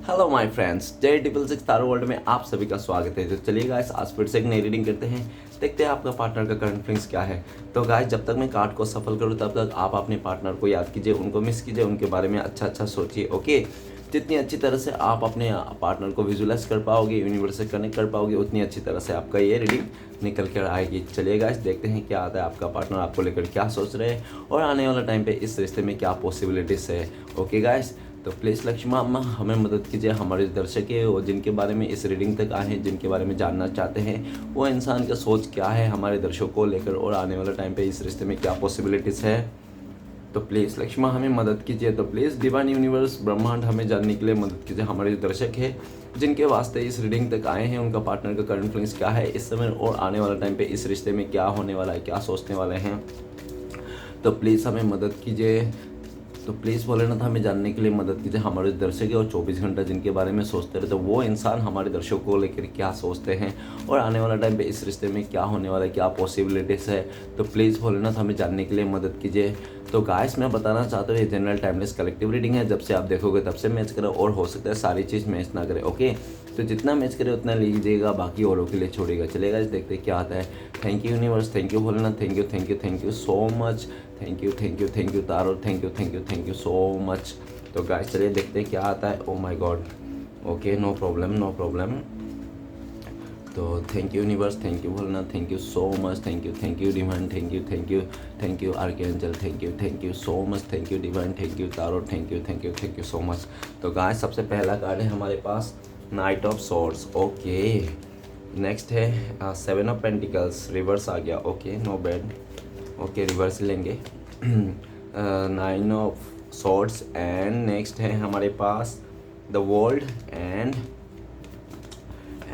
Hello my friends, J triple six taro world में आप सभी का स्वागत है। तो चलिए गाइस, आज फिर से एक नई रीडिंग करते हैं। देखते हैं आपका पार्टनर का करंट फीलिंग्स क्या है। तो गाइस, जब तक मैं कार्ड को सफल करूँ तब तक आप अपने पार्टनर को याद कीजिए, उनको मिस कीजिए, उनके बारे में अच्छा अच्छा सोचिए। ओके, जितनी अच्छी तरह से आप अपने पार्टनर को विजुलाइज कर पाओगे, यूनिवर्स से कनेक्ट कर पाओगे, उतनी अच्छी तरह से आपका ये रीडिंग निकल कर आएगी। चलिए गाइस, देखते हैं क्या आता है, आपका पार्टनर आपको लेकर क्या सोच रहे हैं और आने वाला टाइम पे इस रिश्ते में क्या पॉसिबिलिटीज है। ओके गाइस, तो प्लीज़ लक्ष्मी अम्मा हमें मदद कीजिए। हमारे दर्शक है और जिनके बारे में इस रीडिंग तक आए हैं, जिनके बारे में जानना चाहते हैं वो इंसान का सोच क्या है हमारे दर्शकों को लेकर और आने वाले टाइम पे इस रिश्ते में क्या पॉसिबिलिटीज़ है। तो प्लीज़ लक्ष्मी हमें मदद कीजिए। तो प्लीज़ डिवाइन यूनिवर्स ब्रह्मांड हमें जानने के लिए मदद कीजिए। हमारे दर्शक है जिनके वास्ते इस रीडिंग तक आए हैं, उनका पार्टनर का करंट फीलिंग्स क्या है इस समय और आने वाला टाइम पे इस रिश्ते में क्या होने वाला है, क्या सोचने वाले हैं। तो प्लीज़ हमें मदद कीजिए। तो प्लीज़ भोलेनाथ हमें जानने के लिए मदद कीजिए। हमारे दर्शक है और 24 घंटा जिनके बारे में सोचते रहते, तो वो इंसान हमारे दर्शकों को लेकर क्या सोचते हैं और आने वाला टाइम पे इस रिश्ते में क्या होने वाला है, क्या पॉसिबिलिटीज़ है। तो प्लीज़ भोलेनाथ हमें जानने के लिए मदद कीजिए। तो गाइस, मैं बताना चाहता हूँ ये जनरल टाइमलेस कलेक्टिव रीडिंग है। जब से आप देखोगे तब से मैच करें और हो सकता है सारी चीज़ मैच ना करे। ओके, तो जितना मैच करे उतना लीजिएगा, बाकी औरों के लिए छोड़िएगा। चलेगा, देखते क्या आता है। Thank you universe, thank you Bholenath, thank you thank you thank you so much. Thank you tarot, thank you so much. तो गाइस चलिए देखते हैं क्या आता है। Oh my god, okay, no problem no problem. तो thank you universe, thank you Bholenath, thank you so much, thank you divine, thank you archangel, thank you so much, thank you divine, thank you tarot, thank you so much. तो guys, सबसे पहला card है हमारे पास knight of swords. Okay, next है seven of pentacles, reverse आ गया। Okay, no bad. Okay, reverse लेंगे। Nine of swords and next है हमारे पास the world and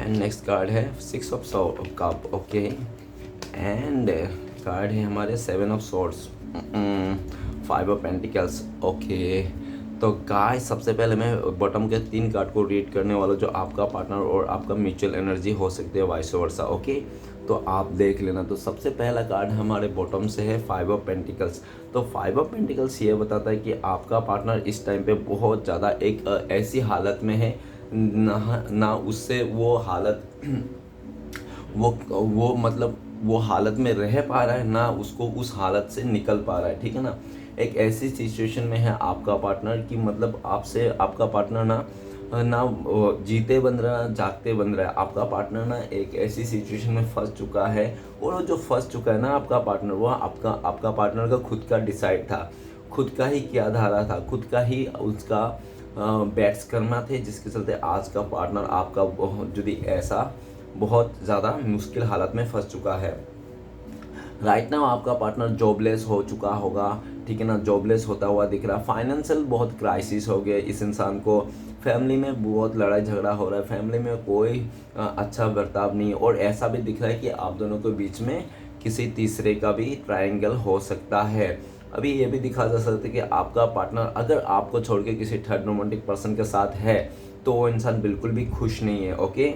next card है six of cup. Okay, and card है हमारे seven of swords, five of pentacles. Okay, तो गाइस सबसे पहले मैं बॉटम के 3 कार्ड को रीड करने वाला, जो आपका पार्टनर और आपका म्यूचुअल एनर्जी हो सकती है, वाइस वर्सा। ओके, तो आप देख लेना। तो सबसे पहला कार्ड हमारे बॉटम से है फाइव ऑफ पेंटिकल्स। तो फाइव ऑफ पेंटिकल्स ये बताता है कि आपका पार्टनर इस टाइम पे बहुत ज़्यादा एक ऐसी हालत में है ना उससे वो हालत वो मतलब वो हालत में रह पा रहा है, ना उसको उस हालत से निकल पा रहा है। ठीक है ना, एक ऐसी सिचुएशन में है आपका पार्टनर कि मतलब आपसे आपका पार्टनर ना ना जीते बन रहा है, जागते बन रहा है। आपका पार्टनर ना एक ऐसी सिचुएशन में फंस चुका है, और वो जो फंस चुका है ना आपका पार्टनर, वो आपका पार्टनर का खुद का डिसाइड था, खुद का ही किया धारा था, खुद का ही उसका बैट्स करना थे, जिसके चलते आज का पार्टनर आपका यदि ऐसा बहुत ज़्यादा मुश्किल हालत में फंस चुका है। राइट नाउ आपका पार्टनर जॉबलेस हो चुका होगा। ठीक है ना, जॉबलेस होता हुआ दिख रहा है। फाइनेंशियल बहुत क्राइसिस हो गया इस इंसान को। फैमिली में बहुत लड़ाई झगड़ा हो रहा है, फैमिली में कोई अच्छा बर्ताव नहीं, और ऐसा भी दिख रहा है कि आप दोनों के बीच में किसी तीसरे का भी ट्रायंगल हो सकता है। अभी ये भी दिखा जा सकता है कि आपका पार्टनर अगर आपको छोड़ के किसी थर्ड रोमांटिक पर्सन के साथ है तो वो इंसान बिल्कुल भी खुश नहीं है। ओके,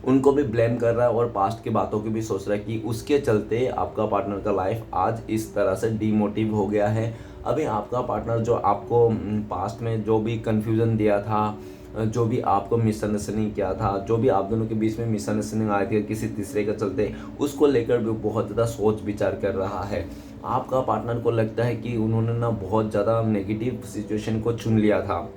उनको भी ब्लेम कर रहा है और पास्ट की बातों की भी सोच रहा है कि उसके चलते आपका पार्टनर का लाइफ आज इस तरह से डीमोटिव हो गया है। अभी आपका पार्टनर जो आपको पास्ट में जो भी कंफ्यूजन दिया था, जो भी आपको मिसअंडरस्टैंडिंग किया था, जो भी आप दोनों के बीच में मिसअंडरस्टैंडिंग आई थी किसी तीसरे के चलते, उसको लेकर भी बहुत ज़्यादा सोच विचार कर रहा है। आपका पार्टनर को लगता है कि उन्होंने ना बहुत ज़्यादा नेगेटिव सिचुएशन को चुन लिया था।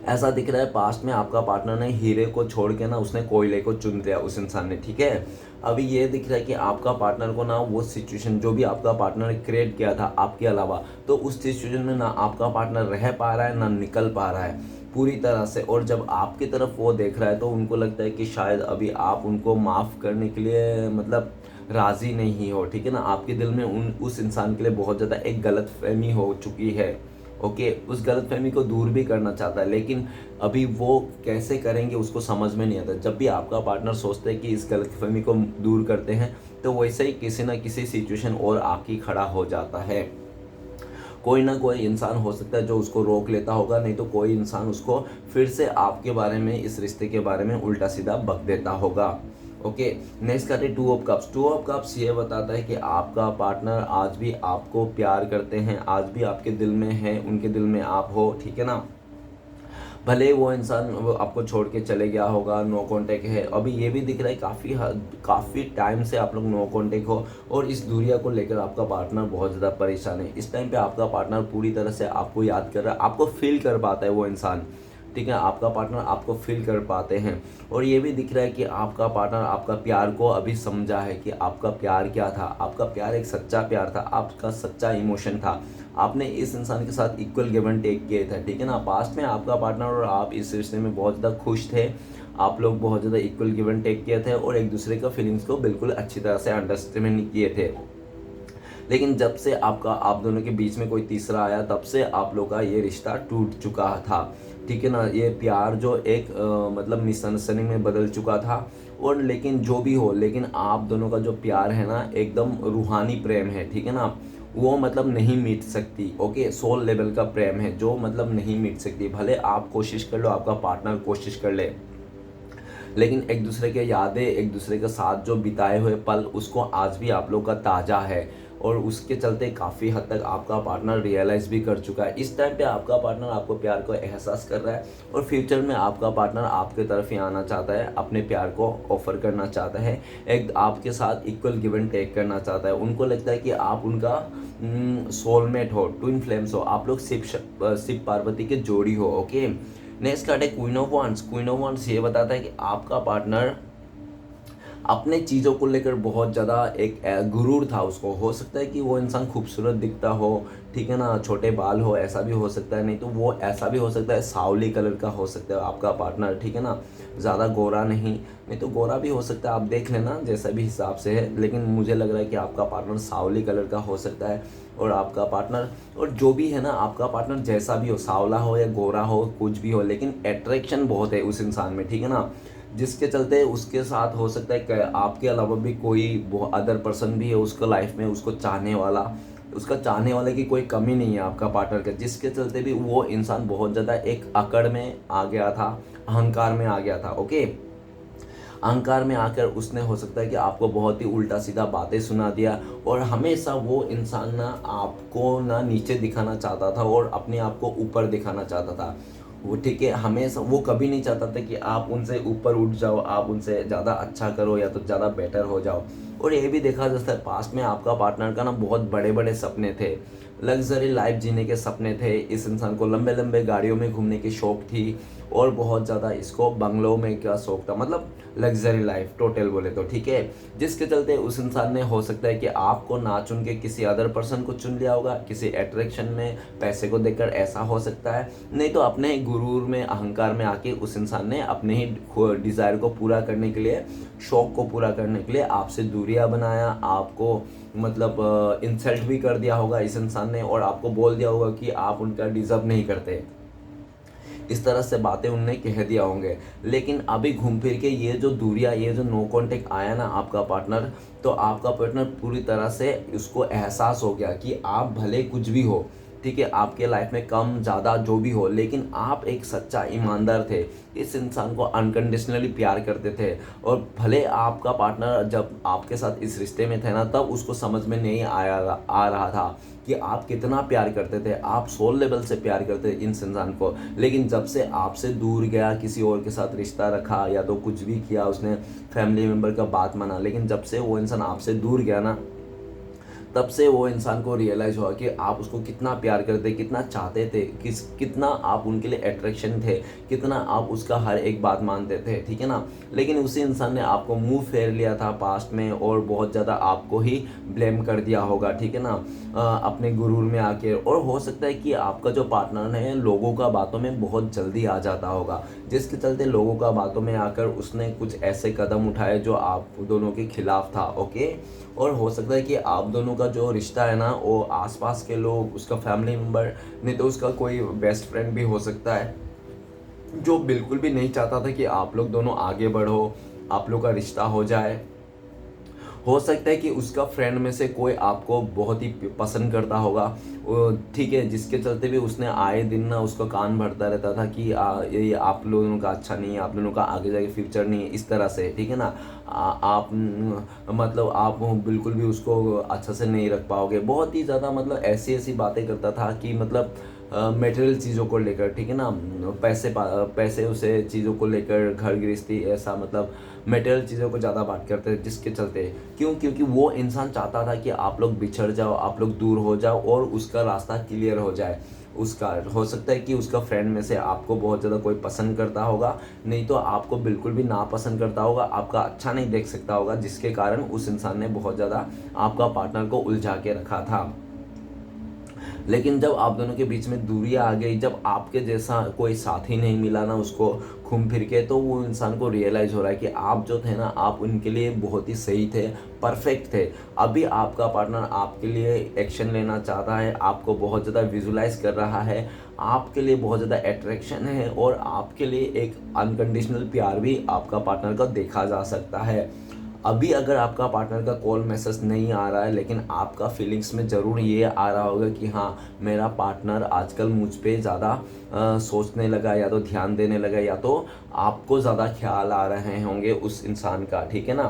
ऐसा दिख रहा है पास्ट में आपका पार्टनर ने हीरे को छोड़ के ना उसने कोयले को चुन लिया उस इंसान ने। ठीक है, अभी ये दिख रहा है कि आपका पार्टनर को ना वो सिचुएशन जो भी आपका पार्टनर ने क्रिएट किया था आपके अलावा, तो उस सिचुएशन में ना आपका पार्टनर रह पा रहा है ना निकल पा रहा है पूरी तरह से। और जब आपकी तरफ वो देख रहा है तो उनको लगता है कि शायद अभी आप उनको माफ़ करने के लिए मतलब राज़ी नहीं हो। ठीक है ना, आपके दिल में उस इंसान के लिए बहुत ज़्यादा एक गलत फहमी हो चुकी है। ओके, उस गलतफहमी को दूर भी करना चाहता है, लेकिन अभी वो कैसे करेंगे उसको समझ में नहीं आता। जब भी आपका पार्टनर सोचता है कि इस गलतफहमी को दूर करते हैं, तो वैसे ही किसी ना किसी सिचुएशन और आके खड़ा हो जाता है। कोई ना कोई इंसान हो सकता है जो उसको रोक लेता होगा, नहीं तो कोई इंसान उसको फिर से आपके बारे में, इस रिश्ते के बारे में उल्टा सीधा बक देता होगा। ओके, नेक्स्ट करते हैं two of cups. Two of cups ये बताता है कि आपका पार्टनर आज भी आपको प्यार करते हैं, आज भी आपके दिल में है, उनके दिल में आप हो। ठीक है ना, भले वो इंसान वो आपको छोड़ के चले गया होगा, नो कांटेक्ट है, अभी ये भी दिख रहा है काफ़ी टाइम से आप लोग नो कांटेक्ट हो और इस दूरिया को लेकर आपका पार्टनर बहुत ज़्यादा परेशान है। इस टाइम पे आपका पार्टनर पूरी तरह से आपको याद कर रहा है, आपको फील कर पाता है वो इंसान, ठीक है, आपका पार्टनर आपको फील कर पाते हैं। और ये भी दिख रहा है कि आपका पार्टनर आपका प्यार को अभी समझा है कि आपका प्यार क्या था, आपका प्यार एक सच्चा प्यार था, आपका सच्चा इमोशन था, आपने इस इंसान के साथ इक्वल गिव एंड टेक किए थे, ठीक है ना। पास्ट में आपका पार्टनर और आप इस रिश्ते में बहुत ज़्यादा खुश थे, आप लोग बहुत ज़्यादा इक्वल गिव एंड टेक किए थे और एक दूसरे का फीलिंग्स को बिल्कुल अच्छी तरह से अंडरस्टैंड किए थे। लेकिन जब से आप दोनों के बीच में कोई तीसरा आया, तब से आप लोग का ये रिश्ता टूट चुका था, ठीक है ना। ये प्यार जो एक मतलब मिसअंडरस्टैंडिंग में बदल चुका था। और लेकिन जो भी हो, लेकिन आप दोनों का जो प्यार है ना, एकदम रूहानी प्रेम है, ठीक है ना। वो मतलब नहीं मिट सकती, ओके, सोल लेवल का प्रेम है जो मतलब नहीं मिट सकती। भले आप कोशिश कर लो, आपका पार्टनर कोशिश कर ले, लेकिन एक दूसरे के यादें, एक दूसरे के साथ जो बिताए हुए पल, उसको आज भी आप लोग का ताज़ा है। और उसके चलते काफ़ी हद तक आपका पार्टनर रियलाइज़ भी कर चुका है। इस टाइम पे आपका पार्टनर आपको प्यार को एहसास कर रहा है और फ्यूचर में आपका पार्टनर आपके तरफ ही आना चाहता है, अपने प्यार को ऑफर करना चाहता है, एक आपके साथ इक्वल गिव एंड टेक करना चाहता है। उनको लगता है कि आप उनका सोलमेट हो, ट्विन फ्लेम्स हो, आप लोग शिव पार्वती के जोड़ी हो, ओके। नेक्स्ट कार्ड है queen of wands. Queen of wands ये बताता है कि आपका पार्टनर अपने चीज़ों को लेकर बहुत ज़्यादा एक गुरूर था उसको। हो सकता है कि वो इंसान खूबसूरत दिखता हो, ठीक है ना, छोटे बाल हो, ऐसा भी हो सकता है। नहीं तो वो ऐसा भी हो सकता है सावली कलर का हो सकता है आपका पार्टनर, ठीक है ना, ज़्यादा गोरा नहीं तो गोरा भी हो सकता है, आप देख लेना जैसा भी हिसाब से है। लेकिन मुझे लग रहा है कि आपका पार्टनर सावली कलर का हो सकता है। और आपका पार्टनर, और जो भी है ना, आपका पार्टनर जैसा भी हो, सावला हो या गोरा हो, कुछ भी हो, लेकिन अट्रैक्शन बहुत है उस इंसान में, ठीक है ना। जिसके चलते उसके साथ हो सकता है कि आपके अलावा भी कोई अदर पर्सन भी है उसका लाइफ में, उसको चाहने वाला, उसका चाहने वाले की कोई कमी नहीं है आपका पार्टनर का। जिसके चलते भी वो इंसान बहुत ज़्यादा एक अकड़ में आ गया था, अहंकार में आ गया था, ओके। अहंकार में आकर उसने हो सकता है कि आपको बहुत ही उल्टा सीधा बातें सुना दिया। और हमेशा वो इंसान ना आपको ना नीचे दिखाना चाहता था और अपने आप को ऊपर दिखाना चाहता था वो, ठीक है। हमेशा वो कभी नहीं चाहता था कि आप उनसे ऊपर उठ जाओ, आप उनसे ज़्यादा अच्छा करो या तो ज़्यादा बेटर हो जाओ। और ये भी देखा जाता है पास्ट में आपका पार्टनर का ना बहुत बड़े बड़े सपने थे, लग्जरी लाइफ जीने के सपने थे। इस इंसान को लंबे लंबे गाड़ियों में घूमने की शौक थी और बहुत ज़्यादा इसको बंगलों में क्या शौक था, मतलब लग्जरी लाइफ टोटल बोले तो, ठीक है। जिसके चलते उस इंसान ने हो सकता है कि आपको ना चुन के किसी अदर पर्सन को चुन लिया होगा, किसी अट्रैक्शन में पैसे को देखकर ऐसा हो सकता है। नहीं तो अपने गुरूर में, अहंकार में आके उस इंसान ने अपने ही डिज़ायर को पूरा करने के लिए, शौक को पूरा करने के लिए आपसे दूरियां बनाया, आपको मतलब इंसल्ट भी कर दिया होगा इस इंसान ने, और आपको बोल दिया होगा कि आप उनका डिज़र्व नहीं करते। इस तरह से बातें उनने कह दिया होंगे। लेकिन अभी घूम फिर के ये जो दूरियां, ये जो नो कांटेक्ट आया ना आपका पार्टनर, तो आपका पार्टनर पूरी तरह से उसको एहसास हो गया कि आप भले कुछ भी हो, ठीक है, आपके लाइफ में कम ज़्यादा जो भी हो, लेकिन आप एक सच्चा ईमानदार थे, इस इंसान को अनकंडीशनली प्यार करते थे। और भले आपका पार्टनर जब आपके साथ इस रिश्ते में थे ना, तब उसको समझ में नहीं आ रहा था कि आप कितना प्यार करते थे, आप सोल लेवल से प्यार करते थे इस इंसान को। लेकिन जब से आपसे दूर गया, किसी और के साथ रिश्ता रखा या तो कुछ भी किया उसने, फैमिली मेम्बर का बात माना, लेकिन जब से वो इंसान आपसे दूर गया ना, तब से वो इंसान को रियलाइज़ हुआ कि आप उसको कितना प्यार करते, कितना चाहते थे, कितना आप उनके लिए अट्रैक्शन थे, कितना आप उसका हर एक बात मानते थे, ठीक है ना। लेकिन उसी इंसान ने आपको मुंह फेर लिया था पास्ट में और बहुत ज़्यादा आपको ही ब्लेम कर दिया होगा, ठीक है ना, अपने गुरूर में आके। और हो सकता है कि आपका जो पार्टनर है लोगों का बातों में बहुत जल्दी आ जाता होगा, जिसके चलते लोगों का बातों में आकर उसने कुछ ऐसे कदम उठाए जो आप दोनों के खिलाफ था, ओके। और हो सकता है कि आप दोनों का जो रिश्ता है ना, वो आसपास के लोग, उसका फैमिली मेम्बर, नहीं तो उसका कोई बेस्ट फ्रेंड भी हो सकता है, जो बिल्कुल भी नहीं चाहता था कि आप लोग दोनों आगे बढ़ो, आप लोग का रिश्ता हो जाए। हो सकता है कि उसका फ्रेंड में से कोई आपको बहुत ही पसंद करता होगा, ठीक है, जिसके चलते भी उसने आए दिन ना उसका कान भरता रहता था कि ये आप लोगों का अच्छा नहीं है, आप लोगों का आगे जाके फ्यूचर नहीं है, इस तरह से, ठीक है ना। आप मतलब आप बिल्कुल भी उसको अच्छा से नहीं रख पाओगे, बहुत ही ज़्यादा मतलब ऐसी ऐसी बातें करता था कि मतलब मटेरियल चीज़ों को लेकर, ठीक है ना, पैसे उसे चीज़ों को लेकर, घर गृहस्थी ऐसा मतलब मटेरियल चीज़ों को ज़्यादा बात करते हैं, जिसके चलते क्यों, क्योंकि वो इंसान चाहता था कि आप लोग बिछड़ जाओ, आप लोग दूर हो जाओ और उसका रास्ता क्लियर हो जाए। उसका हो सकता है कि उसका फ्रेंड में से आपको बहुत ज़्यादा कोई पसंद करता होगा, नहीं तो आपको बिल्कुल भी नापसंद करता होगा, आपका अच्छा नहीं देख सकता होगा, जिसके कारण उस इंसान ने बहुत ज़्यादा आपका पार्टनर को उलझा के रखा था। लेकिन जब आप दोनों के बीच में दूरी आ गई, जब आपके जैसा कोई साथी नहीं मिला ना उसको घूम फिर के, तो वो इंसान को रियलाइज़ हो रहा है कि आप जो थे ना, आप उनके लिए बहुत ही सही थे, परफेक्ट थे। अभी आपका पार्टनर आपके लिए एक्शन लेना चाहता है, आपको बहुत ज़्यादा विजुलाइज कर रहा है, आपके लिए बहुत ज़्यादा अट्रैक्शन है और आपके लिए एक अनकंडीशनल प्यार भी आपका पार्टनर का देखा जा सकता है। अभी अगर आपका पार्टनर का कॉल मैसेज नहीं आ रहा है, लेकिन आपका फीलिंग्स में ज़रूर ये आ रहा होगा कि हाँ, मेरा पार्टनर आजकल मुझ पे ज़्यादा सोचने लगा, या तो ध्यान देने लगा, या तो आपको ज़्यादा ख्याल आ रहे होंगे उस इंसान का, ठीक है ना,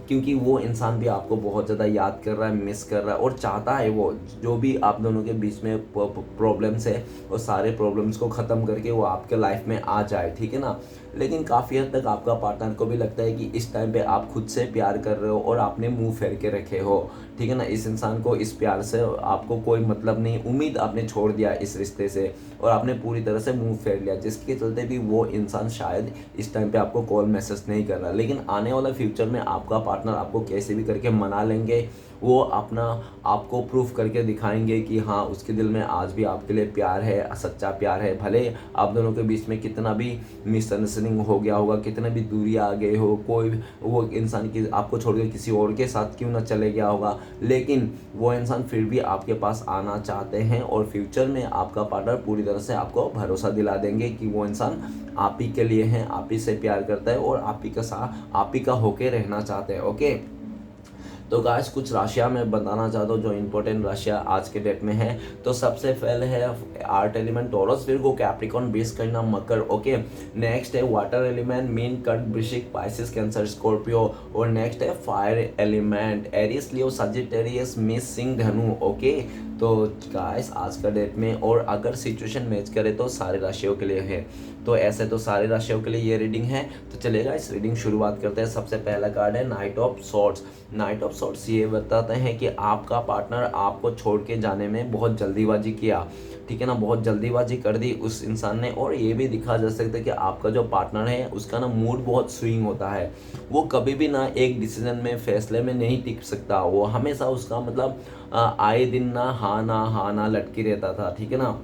क्योंकि वो इंसान भी आपको बहुत ज़्यादा याद कर रहा है, मिस कर रहा है और चाहता है वो जो भी आप दोनों के बीच में प्रॉब्लम्स है, वो सारे प्रॉब्लम्स को ख़त्म करके वो आपके लाइफ में आ जाए, ठीक है ना। लेकिन काफ़ी हद तक आपका पार्टनर को भी लगता है कि इस टाइम पे आप खुद से प्यार कर रहे हो और आपने मुंह फेर के रखे हो, ठीक है ना, इस इंसान को इस प्यार से आपको कोई मतलब नहीं, उम्मीद आपने छोड़ दिया इस रिश्ते से और आपने पूरी तरह से मुंह फेर लिया, जिसके चलते भी वो इंसान शायद इस टाइम पे आपको कॉल मैसेज नहीं कर रहा। लेकिन आने वाला फ्यूचर में आपका पार्टनर आपको कैसे भी करके मना लेंगे, वो अपना आपको प्रूफ करके दिखाएंगे कि हाँ, उसके दिल में आज भी आपके लिए प्यार है, सच्चा प्यार है। भले आप दोनों के बीच में कितना भी मिसअंडरस्टैंडिंग हो गया होगा, कितने भी दूरी आ गए हो, कोई वो इंसान की आपको छोड़कर किसी और के साथ क्यों ना चले गया होगा, लेकिन वो इंसान फिर भी आपके पास आना चाहते हैं और फ्यूचर में आपका पार्टनर पूरी तरह से आपको भरोसा दिला देंगे कि वो इंसान आप ही के लिए है, आप ही से प्यार करता है और आप ही का साथ, आप ही का होके रहना चाहते हैं। ओके, तो गाइस कुछ राशियाँ मैं बताना चाहता हूँ जो इंपॉर्टेंट राशियाँ आज के डेट में है। तो सबसे पहले है art element taurus, Virgo, Capricorn, base करना, मकर। ओके, नेक्स्ट है वाटर एलिमेंट, मीन, कर्क, वृश्चिक, पाइसेस, कैंसर, स्कॉर्पियो। और नेक्स्ट है फायर एलिमेंट, एरिस, लियो, सजिटेरियस, मेष, सिंह, धनु। ओके, तो गाइस आज का डेट में, और अगर सिचुएशन मैच करे तो सारे राशियों के लिए है, तो ऐसे तो सारे राशियों के लिए ये रीडिंग है। तो चलेगा इस रीडिंग शुरुआत करते हैं। सबसे पहला कार्ड है night of swords. Night of swords ये बताते हैं कि आपका पार्टनर आपको छोड़ के जाने में बहुत जल्दीबाजी किया, ठीक है ना, बहुत जल्दीबाजी कर दी उस इंसान ने। और ये भी दिखा जा सकता है कि आपका जो पार्टनर है उसका ना मूड बहुत स्विंग होता है, वो कभी भी ना एक डिसीजन में, फैसले में नहीं टिक सकता, वो हमेशा उसका मतलब आए दिन ना ना लटकी रहता था, ठीक है ना।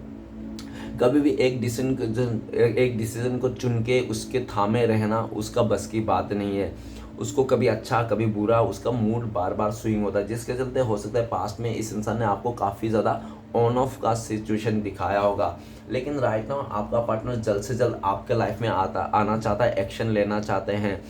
कभी भी एक डिसीजन को चुन के उसके थामे रहना उसका बस की बात नहीं है, उसको कभी अच्छा कभी बुरा, उसका मूड बार बार स्विंग होता है, जिसके चलते हो सकता है पास्ट में इस इंसान ने आपको काफ़ी ज़्यादा ऑन ऑफ का सिचुएशन दिखाया होगा। लेकिन राइट नाउ आपका पार्टनर जल्द से जल्द आपके लाइफ में आना चाहता है, एक्शन लेना चाहते हैं।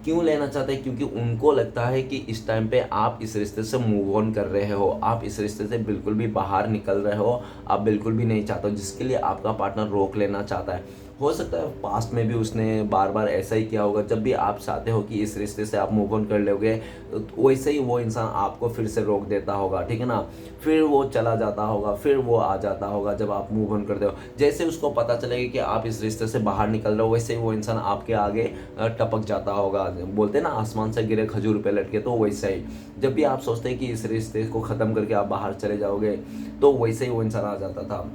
क्यों लेना चाहते हैं? क्योंकि उनको लगता है कि इस टाइम पे आप इस रिश्ते से मूव ऑन कर रहे हो, आप इस रिश्ते से बिल्कुल भी बाहर निकल रहे हो, आप बिल्कुल भी नहीं चाहते हो, जिसके लिए आपका पार्टनर रोक लेना चाहता है। हो सकता है पास्ट में भी उसने बार बार ऐसा ही किया होगा, जब भी आप चाहते हो कि इस रिश्ते से आप मूव ऑन कर लोगे, तो वैसे ही वो इंसान आपको फिर से रोक देता होगा, ठीक है ना। फिर वो चला जाता होगा, फिर वो आ जाता होगा जब आप मूव ऑन करते हो। जैसे उसको पता चलेगा कि आप इस रिश्ते से बाहर निकल रहे हो, वैसे ही वो इंसान आपके आगे टपक जाता होगा। बोलते हैं ना, आसमान से गिरे खजूर पे लटके, तो वैसे ही जब भी आप सोचते हैं कि इस रिश्ते को ख़त्म करके आप बाहर चले जाओगे, तो वैसे ही वो इंसान आ जाता था।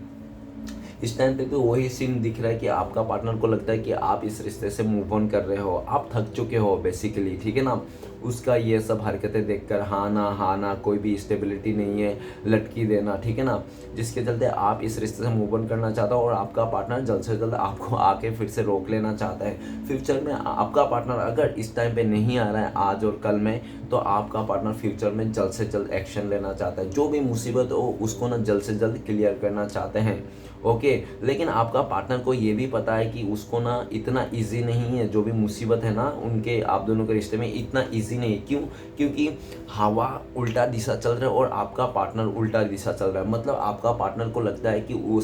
इस टाइम पे भी वही सीन दिख रहा है कि आपका पार्टनर को लगता है कि आप इस रिश्ते से मूव ऑन कर रहे हो, आप थक चुके हो बेसिकली, ठीक है ना। उसका ये सब हरकतें देखकर हाँ ना कोई भी स्टेबिलिटी नहीं है, लटकी देना, ठीक है ना, जिसके चलते आप इस रिश्ते से मूव ऑन करना चाहता हो और आपका पार्टनर जल्द से जल्द आपको आके फिर से रोक लेना चाहता है। फ्यूचर में आपका पार्टनर अगर इस टाइम पे नहीं आ रहा है आज और कल में, तो आपका पार्टनर फ्यूचर में जल्द से जल्द एक्शन लेना चाहता है, जो भी मुसीबत हो उसको ना जल्द से जल्द क्लियर करना चाहते हैं। ओके, लेकिन आपका पार्टनर को ये भी पता है कि उसको ना इतना इजी नहीं है, जो भी मुसीबत है ना उनके आप दोनों के रिश्ते में इतना इजी नहीं है। क्यों? क्योंकि हवा उल्टा दिशा चल रहा है और आपका पार्टनर उल्टा दिशा चल रहा है। मतलब आपका पार्टनर को लगता है कि वो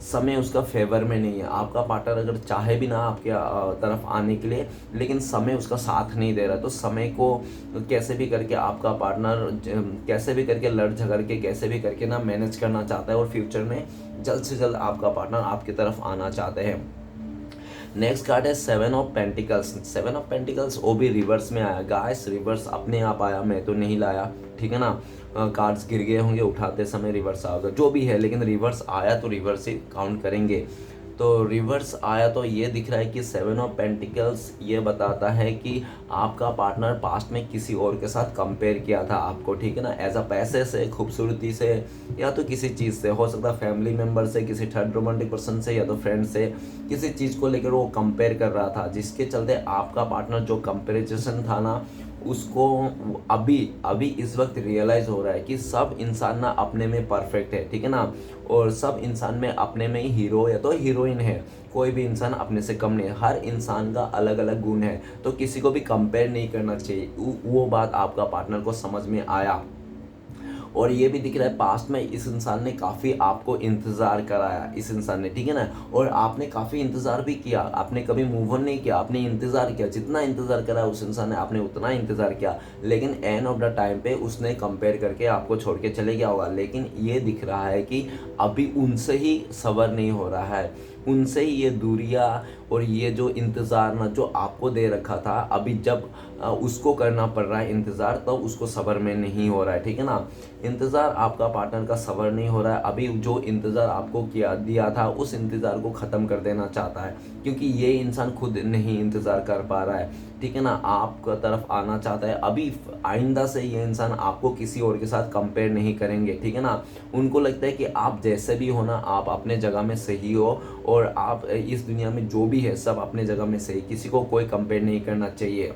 समय उसका फेवर में नहीं है। आपका पार्टनर अगर चाहे भी ना आपके तरफ आने के लिए, लेकिन समय उसका साथ नहीं दे रहा, तो समय को कैसे भी करके आपका पार्टनर कैसे भी करके लड़ झगड़ के कैसे भी करके ना मैनेज करना चाहता है और फ्यूचर में जल्द से जल्द आपका पार्टनर आपकी तरफ आना चाहते हैं। नेक्स्ट कार्ड है 7 ऑफ पेंटिकल्स। 7 ऑफ पेंटिकल्स वो भी रिवर्स में आया गाइस, रिवर्स अपने आप आया, मैं तो नहीं लाया, ठीक है ना। कार्ड्स गिर गए होंगे उठाते समय, रिवर्स आ होगा जो भी है, लेकिन रिवर्स आया तो रिवर्स ही काउंट करेंगे। तो रिवर्स आया तो ये दिख रहा है कि 7 ऑफ पेंटिकल्स ये बताता है कि आपका पार्टनर पास्ट में किसी और के साथ कंपेयर किया था आपको, ठीक है ना, एज अ पैसे से, खूबसूरती से, या तो किसी चीज़ से, हो सकता है फैमिली मेम्बर से, किसी थर्ड रोमांटिक पर्सन से, या तो फ्रेंड से, किसी चीज़ को लेकर वो कंपेयर कर रहा था, जिसके चलते आपका पार्टनर जो कंपेरिजन था ना उसको अभी अभी इस वक्त रियलाइज़ हो रहा है कि सब इंसान ना अपने में परफेक्ट है, ठीक है ना, और सब इंसान में अपने में ही हीरो या तो हीरोइन है। कोई भी इंसान अपने से कम नहीं है, हर इंसान का अलग अलग गुण है, तो किसी को भी कंपेयर नहीं करना चाहिए। वो बात आपका पार्टनर को समझ में आया। और ये भी दिख रहा है पास्ट में इस इंसान ने काफ़ी आपको इंतज़ार कराया, इस इंसान ने, ठीक है ना, और आपने काफ़ी इंतज़ार भी किया, आपने कभी मूव ऑन नहीं किया, आपने इंतज़ार किया, जितना इंतज़ार करा उस इंसान ने आपने उतना इंतज़ार किया, लेकिन एंड ऑफ द टाइम पे उसने कंपेयर करके आपको छोड़ के चले गया होगा। लेकिन ये दिख रहा है कि अभी उनसे ही सब्र नहीं हो रहा है, उनसे ही ये दूरियां और ये जो इंतज़ार ना जो आपको दे रखा था, अभी जब उसको करना पड़ रहा है इंतज़ार, तब उसको सब्र में नहीं हो रहा है, ठीक है ना। इंतज़ार आपका पार्टनर का सब्र नहीं हो रहा है, अभी जो इंतज़ार आपको किया दिया था उस इंतज़ार को ख़त्म कर देना चाहता है, क्योंकि ये इंसान खुद नहीं इंतज़ार कर पा रहा है, ठीक है ना, आपका तरफ आना चाहता है। अभी आइंदा से ये इंसान आपको किसी और के साथ कंपेयर नहीं करेंगे, ठीक है ना। उनको लगता है कि आप जैसे भी हो ना, आप अपने जगह में सही हो, और आप इस दुनिया में जो भी है सब अपने जगह में सही, किसी को कोई कंपेयर नहीं करना चाहिए।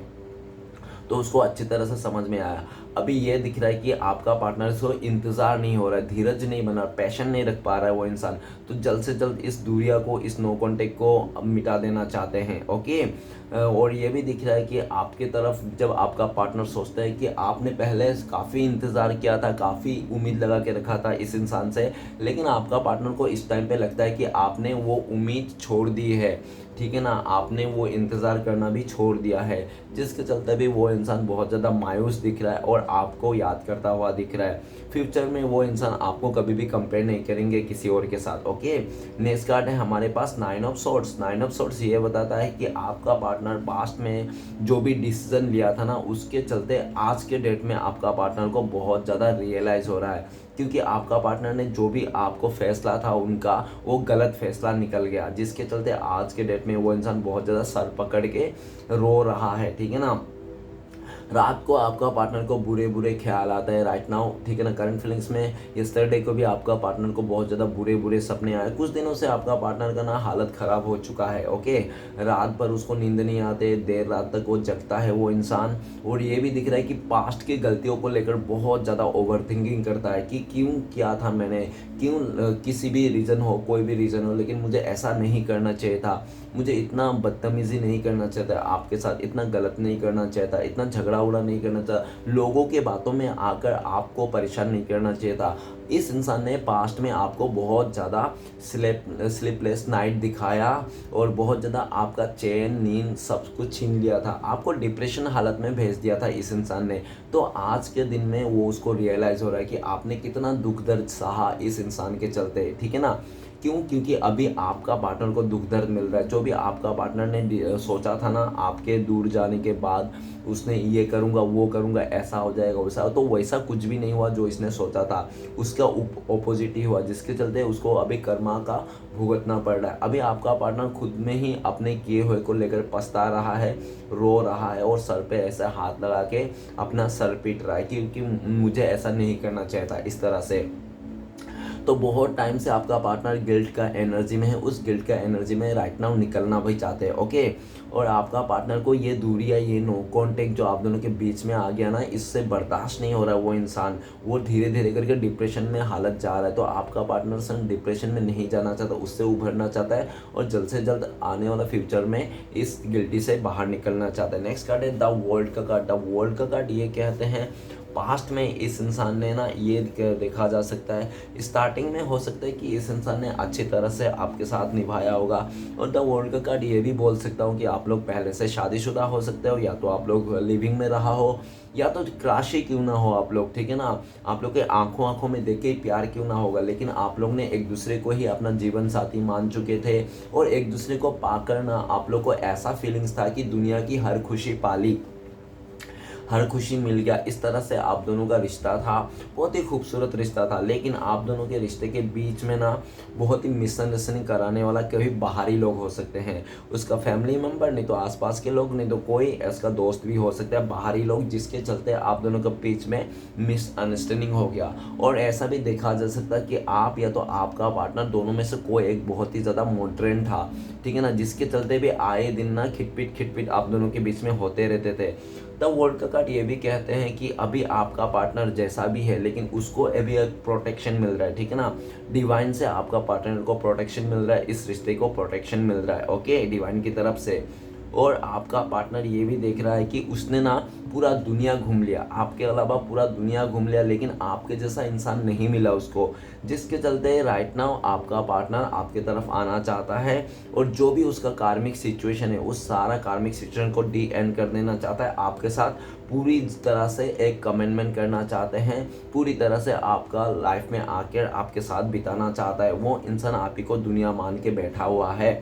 तो उसको अच्छी तरह से समझ में आया। अभी ये दिख रहा है कि आपका पार्टनर को इंतज़ार नहीं हो रहा है, धीरज नहीं बना, पैशन नहीं रख पा रहा है वो इंसान, तो जल्द से जल्द इस दूरिया को, इस नो कॉन्टेक्ट को मिटा देना चाहते हैं, ओके। और ये भी दिख रहा है कि आपकी तरफ जब आपका पार्टनर सोचता है कि आपने पहले काफ़ी इंतज़ार किया था, काफ़ी उम्मीद लगा के रखा था इस इंसान से, लेकिन आपका पार्टनर को इस टाइम पे लगता है कि आपने वो उम्मीद छोड़ दी है, ठीक है ना, आपने वो इंतज़ार करना भी छोड़ दिया है, जिसके चलते भी वो इंसान बहुत ज़्यादा मायूस दिख रहा है और आपको याद करता हुआ दिख रहा है। फ्यूचर में वो इंसान आपको कभी भी कंपेयर नहीं करेंगे किसी और के साथ, ओके। नेक्स्ट कार्ड है हमारे पास 9 ऑफ सोर्ड्स। 9 ऑफ सोर्ड्स ये बताता है कि आपका पार्टनर पास्ट में जो भी डिसीजन लिया था ना, उसके चलते आज के डेट में आपका पार्टनर को बहुत ज़्यादा रियलाइज़ हो रहा है, क्योंकि आपका पार्टनर ने जो भी आपको फैसला था उनका, वो गलत फैसला निकल गया, जिसके चलते आज के डेट में वो इंसान बहुत ज़्यादा सर पकड़ के रो रहा है, ठीक है ना। रात को आपका पार्टनर को बुरे बुरे ख्याल आता है राइट नाउ, ठीक है ना। करंट फीलिंग्स में यस्टरडे को भी आपका पार्टनर को बहुत ज़्यादा बुरे बुरे सपने आए, कुछ दिनों से आपका पार्टनर का ना हालत ख़राब हो चुका है, ओके। रात भर उसको नींद नहीं आते, देर रात तक वो जगता है वो इंसान। और ये भी दिख रहा है कि पास्ट की गलतियों को लेकर बहुत ज़्यादा ओवर थिंकिंग करता है कि क्यों किया था मैंने, क्यों किसी भी रीज़न हो, कोई भी रीज़न हो, लेकिन मुझे ऐसा नहीं करना चाहिए था, मुझे इतना बदतमीज़ी नहीं करना चाहता आपके साथ, इतना गलत नहीं करना चाहता, इतना झगड़ा उगड़ा नहीं करना चाहता, लोगों के बातों में आकर आपको परेशान नहीं करना चाहिए था। इस इंसान ने पास्ट में आपको बहुत ज़्यादा स्लीपलेस नाइट दिखाया और बहुत ज़्यादा आपका चैन नींद सब कुछ छीन लिया था, आपको डिप्रेशन हालत में भेज दिया था इस इंसान ने। तो आज के दिन में वो उसको रियलाइज़ हो रहा है कि आपने कितना दुख दर्द सहा इस इंसान के चलते, ठीक है ना। क्यों? क्योंकि अभी आपका पार्टनर को दुख दर्द मिल रहा है, जो भी आपका पार्टनर ने सोचा था ना आपके दूर जाने के बाद, उसने ये करूँगा वो करूँगा, ऐसा हो जाएगा वैसा, तो वैसा कुछ भी नहीं हुआ जो इसने सोचा था, उसका ऑपोजिट ही हुआ, जिसके चलते उसको अभी कर्मा का भुगतना पड़ रहा है। अभी आपका पार्टनर खुद में ही अपने किए हुए को लेकर पछता रहा है, रो रहा है और सर पे ऐसा हाथ लगा के अपना सर पीट रहा है क्योंकि मुझे ऐसा नहीं करना चाहिए था इस तरह से। तो बहुत टाइम से आपका पार्टनर गिल्ट का एनर्जी में है, उस गिल्ट का एनर्जी में राइट नाउ निकलना भी चाहते हैं, ओके। और आपका पार्टनर को ये दूरी या ये नो कॉन्टेक्ट जो आप दोनों के बीच में आ गया ना, इससे बर्दाश्त नहीं हो रहा है वो इंसान, वो धीरे धीरे करके डिप्रेशन में हालत जा रहा है। तो आपका पार्टनर सन डिप्रेशन में नहीं जाना चाहता, उससे उभरना चाहता है और जल्द से जल्द आने वाला फ्यूचर में इस गिल्टी से बाहर निकलना चाहता है। नेक्स्ट कार्ड है द वर्ल्ड का कार्ड। द वर्ल्ड का कार्ड ये कहते हैं पास्ट में इस इंसान ने ना ये देखा जा सकता है, स्टार्टिंग में हो सकता है कि इस इंसान ने अच्छी तरह से आपके साथ निभाया होगा। और द वर्ल्ड का कार्ड ये भी बोल सकता हूँ कि आप लोग पहले से शादीशुदा हो सकते हो, या तो आप लोग लिविंग में रहा हो, या तो क्रश ही क्यों ना हो आप लोग, ठीक है ना। आप लोग के आंखों आंखों में देख के ही प्यार क्यों ना होगा, लेकिन आप लोग ने एक दूसरे को ही अपना जीवन साथी मान चुके थे, और एक दूसरे को पाकर ना आप लोग को ऐसा फीलिंग्स था कि दुनिया की हर खुशी पाली, हर खुशी मिल गया। इस तरह से आप दोनों का रिश्ता था, बहुत ही खूबसूरत रिश्ता था। लेकिन आप दोनों के रिश्ते के बीच में ना बहुत ही मिसअंडरस्टैंडिंग कराने वाला कभी बाहरी लोग हो सकते हैं, उसका फैमिली मेम्बर, नहीं तो आसपास के लोग, नहीं तो कोई इसका दोस्त भी हो सकता है, बाहरी लोग, जिसके चलते आप दोनों के बीच में मिसअंडरस्टैंडिंग हो गया। और ऐसा भी देखा जा सकता है कि आप या तो आपका पार्टनर, दोनों में से कोई एक बहुत ही ज़्यादा मॉडर्न था, ठीक है ना, जिसके चलते भी आए दिन ना खिटपिट खिटपिट आप दोनों के बीच में होते रहते थे। द वर्ल्ड का कार्ड ये भी कहते हैं कि अभी आपका पार्टनर जैसा भी है, लेकिन उसको अभी एक प्रोटेक्शन मिल रहा है, ठीक है ना। डिवाइन से आपका पार्टनर को प्रोटेक्शन मिल रहा है, इस रिश्ते को प्रोटेक्शन मिल रहा है, ओके, डिवाइन की तरफ से। और आपका पार्टनर ये भी देख रहा है कि उसने ना पूरा दुनिया घूम लिया, आपके अलावा पूरा दुनिया घूम लिया, लेकिन आपके जैसा इंसान नहीं मिला उसको, जिसके चलते राइट नाउ आपका पार्टनर आपके तरफ आना चाहता है। और जो भी उसका कार्मिक सिचुएशन है, उस सारा कार्मिक सिचुएशन को डी एंड कर देना चाहता है, आपके साथ पूरी तरह से एक कमिटमेंट करना चाहते हैं, पूरी तरह से आपका लाइफ में आकर आपके साथ बिताना चाहता है। वो इंसान आप ही को दुनिया मान के बैठा हुआ है,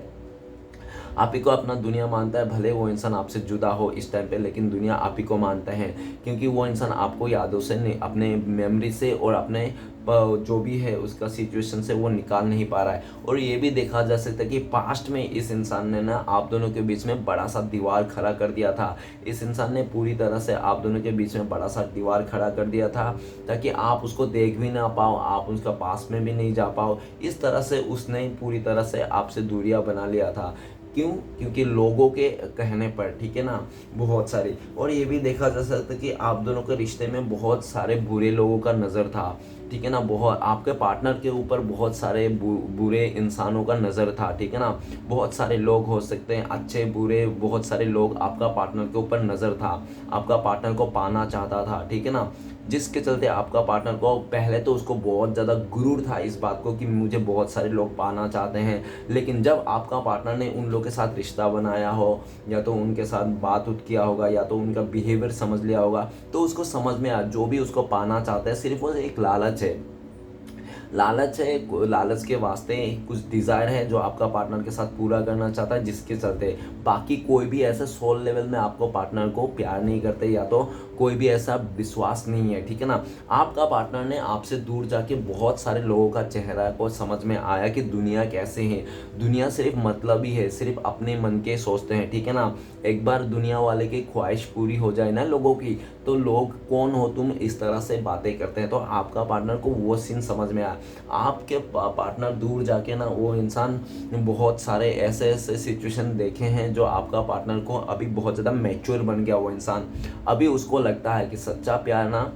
आप ही को अपना दुनिया मानता है। भले वो इंसान आपसे जुदा हो इस टाइम पे, लेकिन दुनिया आप ही को मानता है, क्योंकि वो इंसान आपको यादों से नहीं, अपने मेमोरी से और अपने जो भी है उसका सिचुएशन से वो निकाल नहीं पा रहा है। और ये भी देखा जा सकता है कि पास्ट में इस इंसान ने ना आप दोनों के बीच में बड़ा सा दीवार खड़ा कर दिया था। इस इंसान ने पूरी तरह से आप दोनों के बीच में बड़ा सा दीवार खड़ा कर दिया था, ताकि आप उसको देख भी ना पाओ, आप उसका पास में भी नहीं जा पाओ। इस तरह से उसने पूरी तरह से आपसे दूरियां बना लिया था। क्यों? क्योंकि लोगों के कहने पर, ठीक है ना, बहुत सारी। और ये भी देखा जा सकता है कि आप दोनों के रिश्ते में बहुत सारे बुरे लोगों का नज़र था, ठीक है ना, बहुत आपके पार्टनर के ऊपर बहुत सारे बुरे इंसानों का नज़र था, ठीक है ना। बहुत सारे लोग हो सकते हैं, अच्छे बुरे, बहुत सारे लोग आपका पार्टनर के ऊपर नज़र था, आपका पार्टनर को पाना चाहता था, ठीक है ना, जिसके चलते आपका पार्टनर को पहले तो उसको बहुत ज़्यादा गुरूर था इस बात को कि मुझे बहुत सारे लोग पाना चाहते हैं। लेकिन जब आपका पार्टनर ने उन लोगों के साथ रिश्ता बनाया हो, या तो उनके साथ बात उठ किया होगा, या तो उनका बिहेवियर समझ लिया होगा, तो उसको समझ में आया जो भी उसको पाना चाहता है सिर्फ वो एक लालच है। लालच है, लालच के वास्ते कुछ डिज़ायर है जो आपका पार्टनर के साथ पूरा करना चाहता है, जिसके चलते बाकी कोई भी ऐसे सोल लेवल में आपको पार्टनर को प्यार नहीं करते, या तो कोई भी ऐसा विश्वास नहीं है, ठीक है ना। आपका पार्टनर ने आपसे दूर जाके बहुत सारे लोगों का चेहरा को समझ में आया कि दुनिया कैसे है। दुनिया सिर्फ मतलब ही है, सिर्फ अपने मन के सोचते हैं, ठीक है ना। एक बार दुनिया वाले की ख्वाहिश पूरी हो जाए ना लोगों की, तो लोग कौन हो तुम इस तरह से बातें करते हैं। तो आपका पार्टनर को वो सीन समझ में आया। आपके पार्टनर दूर जाके ना वो इंसान बहुत सारे ऐसे ऐसे सिचुएशन देखे हैं जो आपका पार्टनर को अभी बहुत ज़्यादा मैच्योर बन गया। वो इंसान अभी उसको लगता है कि सच्चा प्यार ना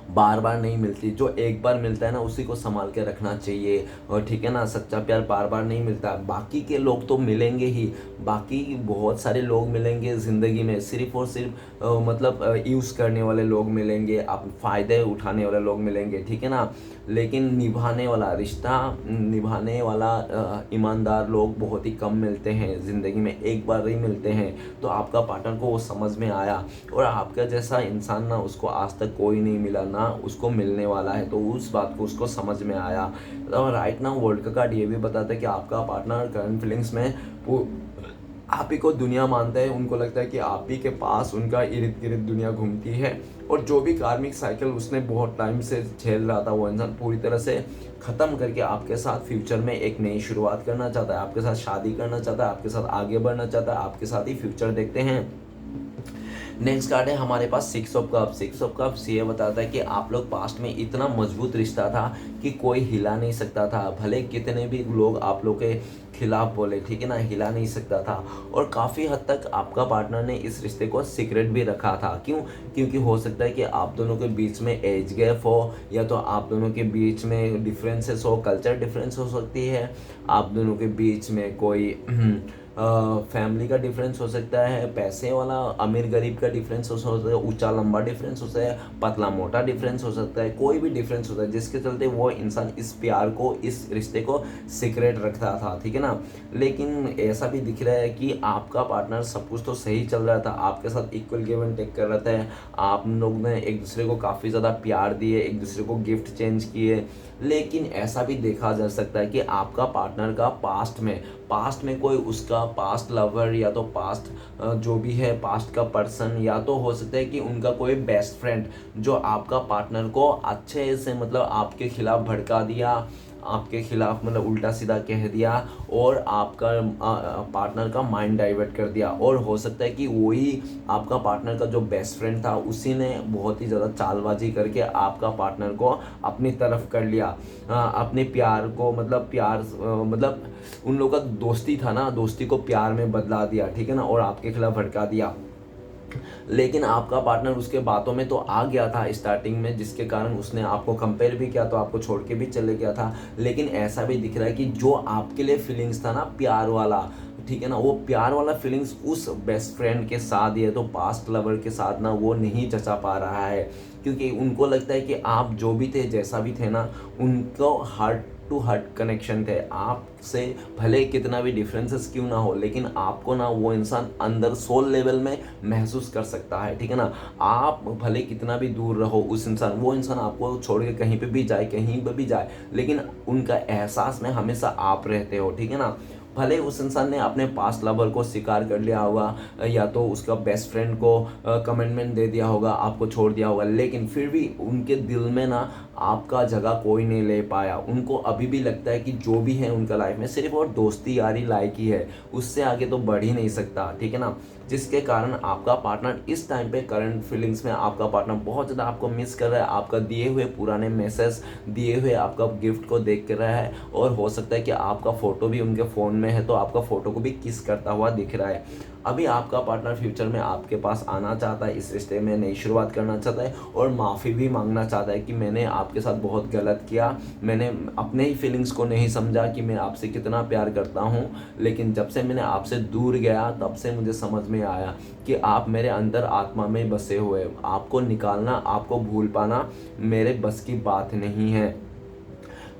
बार बार नहीं मिलती, जो एक बार मिलता है ना उसी को संभाल के रखना चाहिए, और ठीक है ना, सच्चा प्यार बार बार नहीं मिलता। बाकी के लोग तो मिलेंगे ही, बाकी बहुत सारे लोग मिलेंगे ज़िंदगी में, सिर्फ और सिर्फ मतलब यूज़ करने वाले लोग मिलेंगे, आप फ़ायदे उठाने वाले लोग मिलेंगे, ठीक है ना। लेकिन निभाने वाला रिश्ता, निभाने वाला ईमानदार लोग बहुत ही कम मिलते हैं ज़िंदगी में, एक बार ही मिलते हैं। तो आपका पार्टनर को वो समझ में आया, और आपका जैसा इंसान ना उसको आज तक कोई नहीं मिला, ना उसको मिलने वाला है, तो उस बात को उसको समझ में आया। तो राइट नाउ वर्ल्ड का कार्ड ये भी बताता है कि आपका पार्टनर करंट फीलिंग्स में आप ही को दुनिया मानता है। उनको लगता है कि आप ही के पास उनका इर्द गिर्द दुनिया घूमती है, और जो भी कार्मिक साइकिल उसने बहुत टाइम से झेल रहा था वो इंसान पूरी तरह से ख़त्म करके आपके साथ फ्यूचर में एक नई शुरुआत करना चाहता है, आपके साथ शादी करना चाहता है, आपके साथ आगे बढ़ना चाहता है, आपके साथ ही फ्यूचर देखते हैं। नेक्स्ट कार्ड है हमारे पास six of cups. Six of cups ये बताता है कि आप लोग पास्ट में इतना मजबूत रिश्ता था कि कोई हिला नहीं सकता था, भले कितने भी लोग आप लोग के खिलाफ बोले, ठीक है ना, हिला नहीं सकता था। और काफ़ी हद तक आपका पार्टनर ने इस रिश्ते को सीक्रेट भी रखा था। क्यों? क्योंकि हो सकता है कि आप दोनों के बीच में एज गैप हो, या तो आप दोनों के बीच में डिफरेंसेस हो, कल्चर डिफरेंस हो सकती है, आप दोनों के बीच में कोई फैमिली का डिफरेंस हो सकता है, पैसे वाला अमीर गरीब का डिफरेंस हो सकता है, ऊंचा लंबा डिफरेंस हो सकता है, पतला मोटा डिफरेंस हो सकता है, कोई भी डिफरेंस होता है जिसके चलते वो इंसान इस प्यार को, इस रिश्ते को सीक्रेट रखता था, ठीक है ना। लेकिन ऐसा भी दिख रहा है कि आपका पार्टनर सब कुछ तो सही चल रहा था, आपके साथ इक्वल गिव एंड टेक कर रहा था, आप लोग ने एक दूसरे को काफ़ी ज़्यादा प्यार दिए, एक दूसरे को गिफ्ट चेंज किए। लेकिन ऐसा भी देखा जा सकता है कि आपका पार्टनर का पास्ट में कोई उसका पास्ट लवर, या तो पास्ट जो भी है पास्ट का पर्सन, या तो हो सकता है कि उनका कोई बेस्ट फ्रेंड जो आपका पार्टनर को अच्छे से मतलब आपके खिलाफ भड़का दिया, आपके खिलाफ मतलब उल्टा सीधा कह दिया, और आपका पार्टनर का माइंड डाइवर्ट कर दिया। और हो सकता है कि वही आपका पार्टनर का जो बेस्ट फ्रेंड था उसी ने बहुत ही ज़्यादा चालबाजी करके आपका पार्टनर को अपनी तरफ कर लिया, अपने प्यार को मतलब मतलब उन लोगों का दोस्ती था ना, दोस्ती को प्यार में बदला दिया, ठीक है ना, और आपके खिलाफ भड़का दिया। लेकिन आपका पार्टनर उसके बातों में तो आ गया था स्टार्टिंग में, जिसके कारण उसने आपको कंपेयर भी किया, तो आपको छोड़ के भी चले गया था। लेकिन ऐसा भी दिख रहा है कि जो आपके लिए फीलिंग्स था ना प्यार वाला, ठीक है ना, वो प्यार वाला फीलिंग्स उस बेस्ट फ्रेंड के साथ ही है, तो पास्ट लवर के साथ ना वो नहीं जचा पा रहा है। क्योंकि उनको लगता है कि आप जो भी थे, जैसा भी थे ना, उनको हार्ट टू हार्ट कनेक्शन थे आपसे, भले कितना भी डिफरेंसेस क्यों ना हो, लेकिन आपको ना वो इंसान अंदर सोल लेवल में महसूस कर सकता है, ठीक है ना। आप भले कितना भी दूर रहो उस इंसान, वो इंसान आपको छोड़ के कहीं पे भी जाए, कहीं पे भी जाए, लेकिन उनका एहसास में हमेशा आप रहते हो, ठीक है ना। भले उस इंसान ने अपने पास्ट लवर को स्वीकार कर लिया होगा, या तो उसका बेस्ट फ्रेंड को कमिटमेंट दे दिया होगा, आपको छोड़ दिया होगा, लेकिन फिर भी उनके दिल में ना आपका जगह कोई नहीं ले पाया। उनको अभी भी लगता है कि जो भी है उनका लाइफ में सिर्फ और दोस्ती यारी लायक ही है, उससे आगे तो बढ़ ही नहीं सकता, ठीक है ना। जिसके कारण आपका पार्टनर इस टाइम पे करंट फीलिंग्स में आपका पार्टनर बहुत ज़्यादा आपको मिस कर रहा है, आपका दिए हुए पुराने मैसेज, दिए हुए आपका गिफ्ट को देख कर रहा है, और हो सकता है कि आपका फ़ोटो भी उनके फ़ोन में है तो आपका फ़ोटो को भी किस करता हुआ दिख रहा है। अभी आपका पार्टनर फ्यूचर में आपके पास आना चाहता है, इस रिश्ते में नई शुरुआत करना चाहता है, और माफ़ी भी मांगना चाहता है कि मैंने आपके साथ बहुत गलत किया, मैंने अपने ही फीलिंग्स को नहीं समझा कि मैं आपसे कितना प्यार करता हूँ, लेकिन जब से मैंने आपसे दूर गया तब से मुझे समझ में आया कि आप मेरे अंदर आत्मा में बसे हुए, आपको निकालना, आपको भूल पाना मेरे बस की बात नहीं है।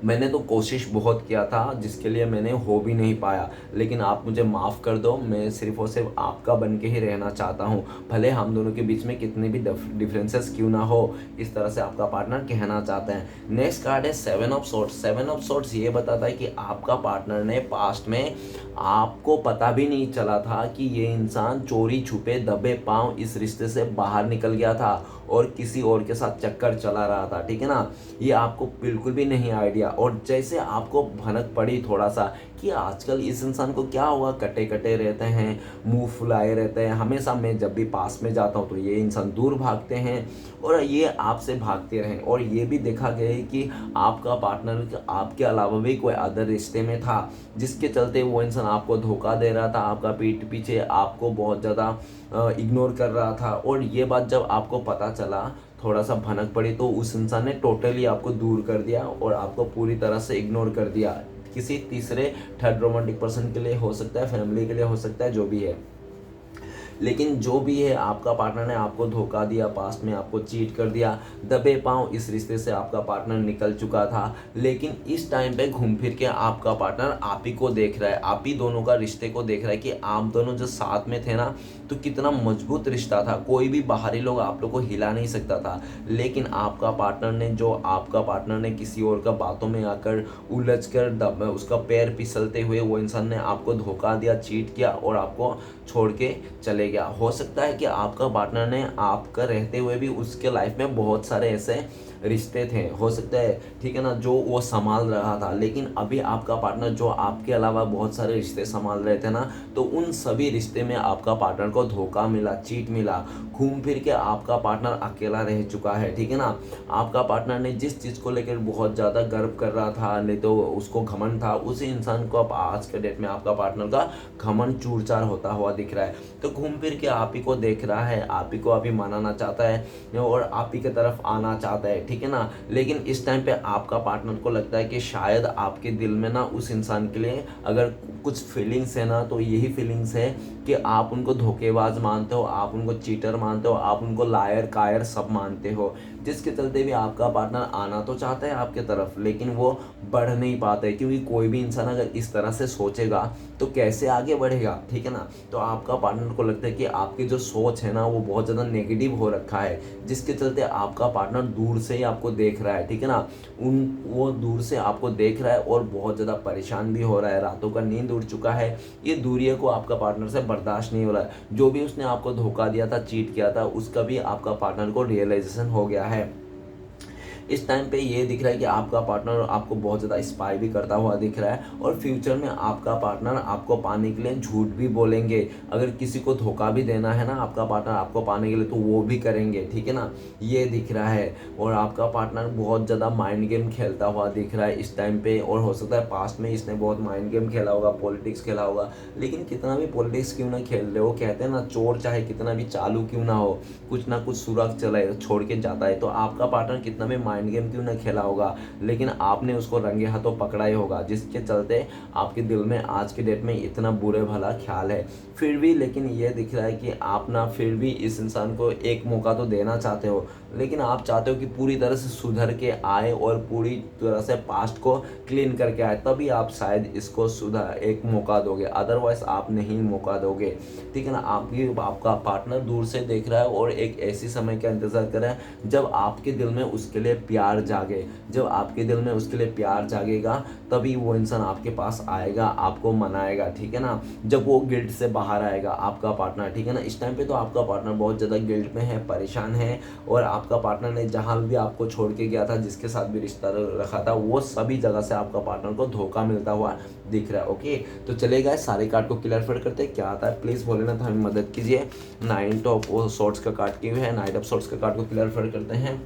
मैंने तो कोशिश बहुत किया था जिसके लिए मैंने हो भी नहीं पाया, लेकिन आप मुझे माफ़ कर दो, मैं सिर्फ और सिर्फ आपका बन के ही रहना चाहता हूँ, भले हम दोनों के बीच में कितने भी डिफरेंसेस क्यों ना हो, इस तरह से आपका पार्टनर कहना चाहता है। नेक्स्ट कार्ड है seven of swords. Seven of swords ये बताता है कि आपका पार्टनर ने पास्ट में आपको पता भी नहीं चला था कि ये इंसान चोरी छुपे दबे पांव इस रिश्ते से बाहर निकल गया था और किसी और के साथ चक्कर चला रहा था, ठीक है ना। ये आपको बिल्कुल भी नहीं आइडिया, और जैसे आपको भनक पड़ी थोड़ा सा कि आजकल इस इंसान को क्या हुआ, कटे कटे रहते हैं, मुंह फुलाए रहते हैं, हमेशा मैं जब भी पास में जाता हूँ तो ये इंसान दूर भागते हैं और ये आपसे भागते रहें। और ये भी देखा गया है कि आपका पार्टनर आपके अलावा भी कोई अदर रिश्ते में था, जिसके चलते वो इंसान आपको धोखा दे रहा था, आपका पीठ पीछे आपको बहुत ज़्यादा इग्नोर कर रहा था। और ये बात जब आपको पता चला, थोड़ा सा भनक पड़ी, तो उस इंसान ने टोटली आपको दूर कर दिया और आपको पूरी तरह से इग्नोर कर दिया। किसी तीसरे थर्ड रोमांटिक पर्सन के लिए हो सकता है, फैमिली के लिए हो सकता है, जो भी है। लेकिन जो भी है आपका पार्टनर ने आपको धोखा दिया, पास्ट में आपको चीट कर दिया, दबे पांव इस रिश्ते से आपका पार्टनर निकल चुका था। लेकिन इस टाइम पे घूम फिर के आपका पार्टनर आप ही को देख रहा है, आप ही दोनों का रिश्ते को देख रहा है कि आप दोनों जो साथ में थे ना, तो कितना मजबूत रिश्ता था, कोई भी बाहरी लोग आप लोग को हिला नहीं सकता था। लेकिन आपका पार्टनर ने किसी और का बातों में आकर उलझ कर उसका पैर फिसलते हुए वो इंसान ने आपको धोखा दिया, चीट किया और आपको छोड़ के चले गया। हो सकता है कि आपका पार्टनर ने आपका रहते हुए भी उसके लाइफ में बहुत सारे ऐसे रिश्ते थे, हो सकता है, ठीक है ना, जो वो संभाल रहा था। लेकिन अभी आपका पार्टनर जो आपके अलावा बहुत सारे रिश्ते संभाल रहे थे ना, तो उन सभी रिश्ते में आपका पार्टनर को धोखा मिला, चीट मिला, घूम फिर के आपका पार्टनर अकेला रह चुका है, ठीक है ना। आपका पार्टनर ने जिस चीज़ को लेकर बहुत ज़्यादा गर्व कर रहा था, नहीं तो उसको घमंड था, उसी इंसान को अब आज के डेट में आपका पार्टनर का घमंड चूर-चार होता हुआ दिख रहा है। तो घूम फिर के आप ही को देख रहा है, आप ही को अभी मनाना चाहता है और आप ही की तरफ आना चाहता है, ठीक है ना। लेकिन इस टाइम पे आपका पार्टनर को लगता है कि शायद आपके दिल में ना उस इंसान के लिए अगर कुछ फीलिंग्स है ना, तो यही फीलिंग्स है कि आप उनको धोखेबाज मानते हो, आप उनको चीटर मानते हो, आप उनको लायर कायर सब मानते हो, जिसके चलते भी आपका पार्टनर आना तो चाहता है आपके तरफ, लेकिन वो बढ़ नहीं पाता है। क्योंकि कोई भी इंसान अगर इस तरह से सोचेगा तो कैसे आगे बढ़ेगा, ठीक है ना। तो आपका पार्टनर को लगता है कि आपकी जो सोच है ना वो बहुत ज़्यादा नेगेटिव हो रखा है, जिसके चलते आपका पार्टनर दूर से ही आपको देख रहा है, ठीक है ना। वो दूर से आपको देख रहा है और बहुत ज़्यादा परेशान भी हो रहा है, रातों का नींद उड़ चुका है। ये दूरियों को आपका पार्टनर से बर्दाश्त नहीं हो रहा है। जो भी उसने आपको धोखा दिया था, चीट किया था, उसका भी आपका पार्टनर को रियलाइजेशन हो गया है। इस टाइम पे ये दिख रहा है कि आपका पार्टनर आपको बहुत ज़्यादा स्पाई भी करता हुआ दिख रहा है, और फ्यूचर में आपका पार्टनर आपको पाने के लिए झूठ भी बोलेंगे। अगर किसी को धोखा भी देना है ना आपका पार्टनर आपको पाने के लिए, तो वो भी करेंगे, ठीक है ना, ये दिख रहा है। और आपका पार्टनर बहुत ज़्यादा माइंड गेम खेलता हुआ दिख रहा है इस टाइम पे, और हो सकता है पास्ट में इसने बहुत माइंड गेम खेला होगा, पॉलिटिक्स खेला होगा। लेकिन कितना भी पॉलिटिक्स क्यों ना खेल रहे हो, कहते हैं ना, चोर चाहे कितना भी चालू क्यों ना हो, कुछ ना कुछ सुराग चला छोड़ के जाता है। तो आपका पार्टनर कितना भी माइंड गेम क्यों ना खेला होगा, लेकिन आपने उसको रंगे हाथों पकड़ा ही होगा, जिसके चलते आपके दिल में आज के डेट में इतना बुरे भला ख्याल है। फिर भी लेकिन ये दिख रहा है कि आप ना फिर भी इस इंसान को एक मौका तो देना चाहते हो, लेकिन आप चाहते हो कि पूरी तरह से सुधर के आए और पूरी तरह से पास्ट को क्लीन करके आए, तभी आप शायद इसको सुधार एक मौका दोगे, अदरवाइज आप नहीं मौका दोगे, ठीक है ना। आपका पार्टनर दूर से देख रहा है और एक ऐसी समय का इंतजार कर रहा है जब आपके दिल में उसके लिए प्यार जागे। जब आपके दिल में उसके लिए प्यार जागेगा तभी वो इंसान आपके पास आएगा, आपको मनाएगा, ठीक है ना। जब वो गिल्ट से बाहर आएगा आपका पार्टनर, ठीक है ना। इस टाइम पे तो आपका पार्टनर बहुत ज़्यादा गिल्ट में है, परेशान है, और आपका पार्टनर ने जहाँ भी आपको छोड़ के गया था, जिसके साथ भी रिश्ता रखा था, वो सभी जगह से आपका पार्टनर को धोखा मिलता हुआ दिख रहा है। ओके, तो चले गए सारे कार्ड को क्लियर करते हैं, क्या आता है प्लीज़ भोलेनाथ हमें मदद कीजिए। नाइट ऑफ सॉर्ड्स का कार्ड क्यों है, नाइट ऑफ सॉर्ड्स का कार्ड को क्लियर करते हैं।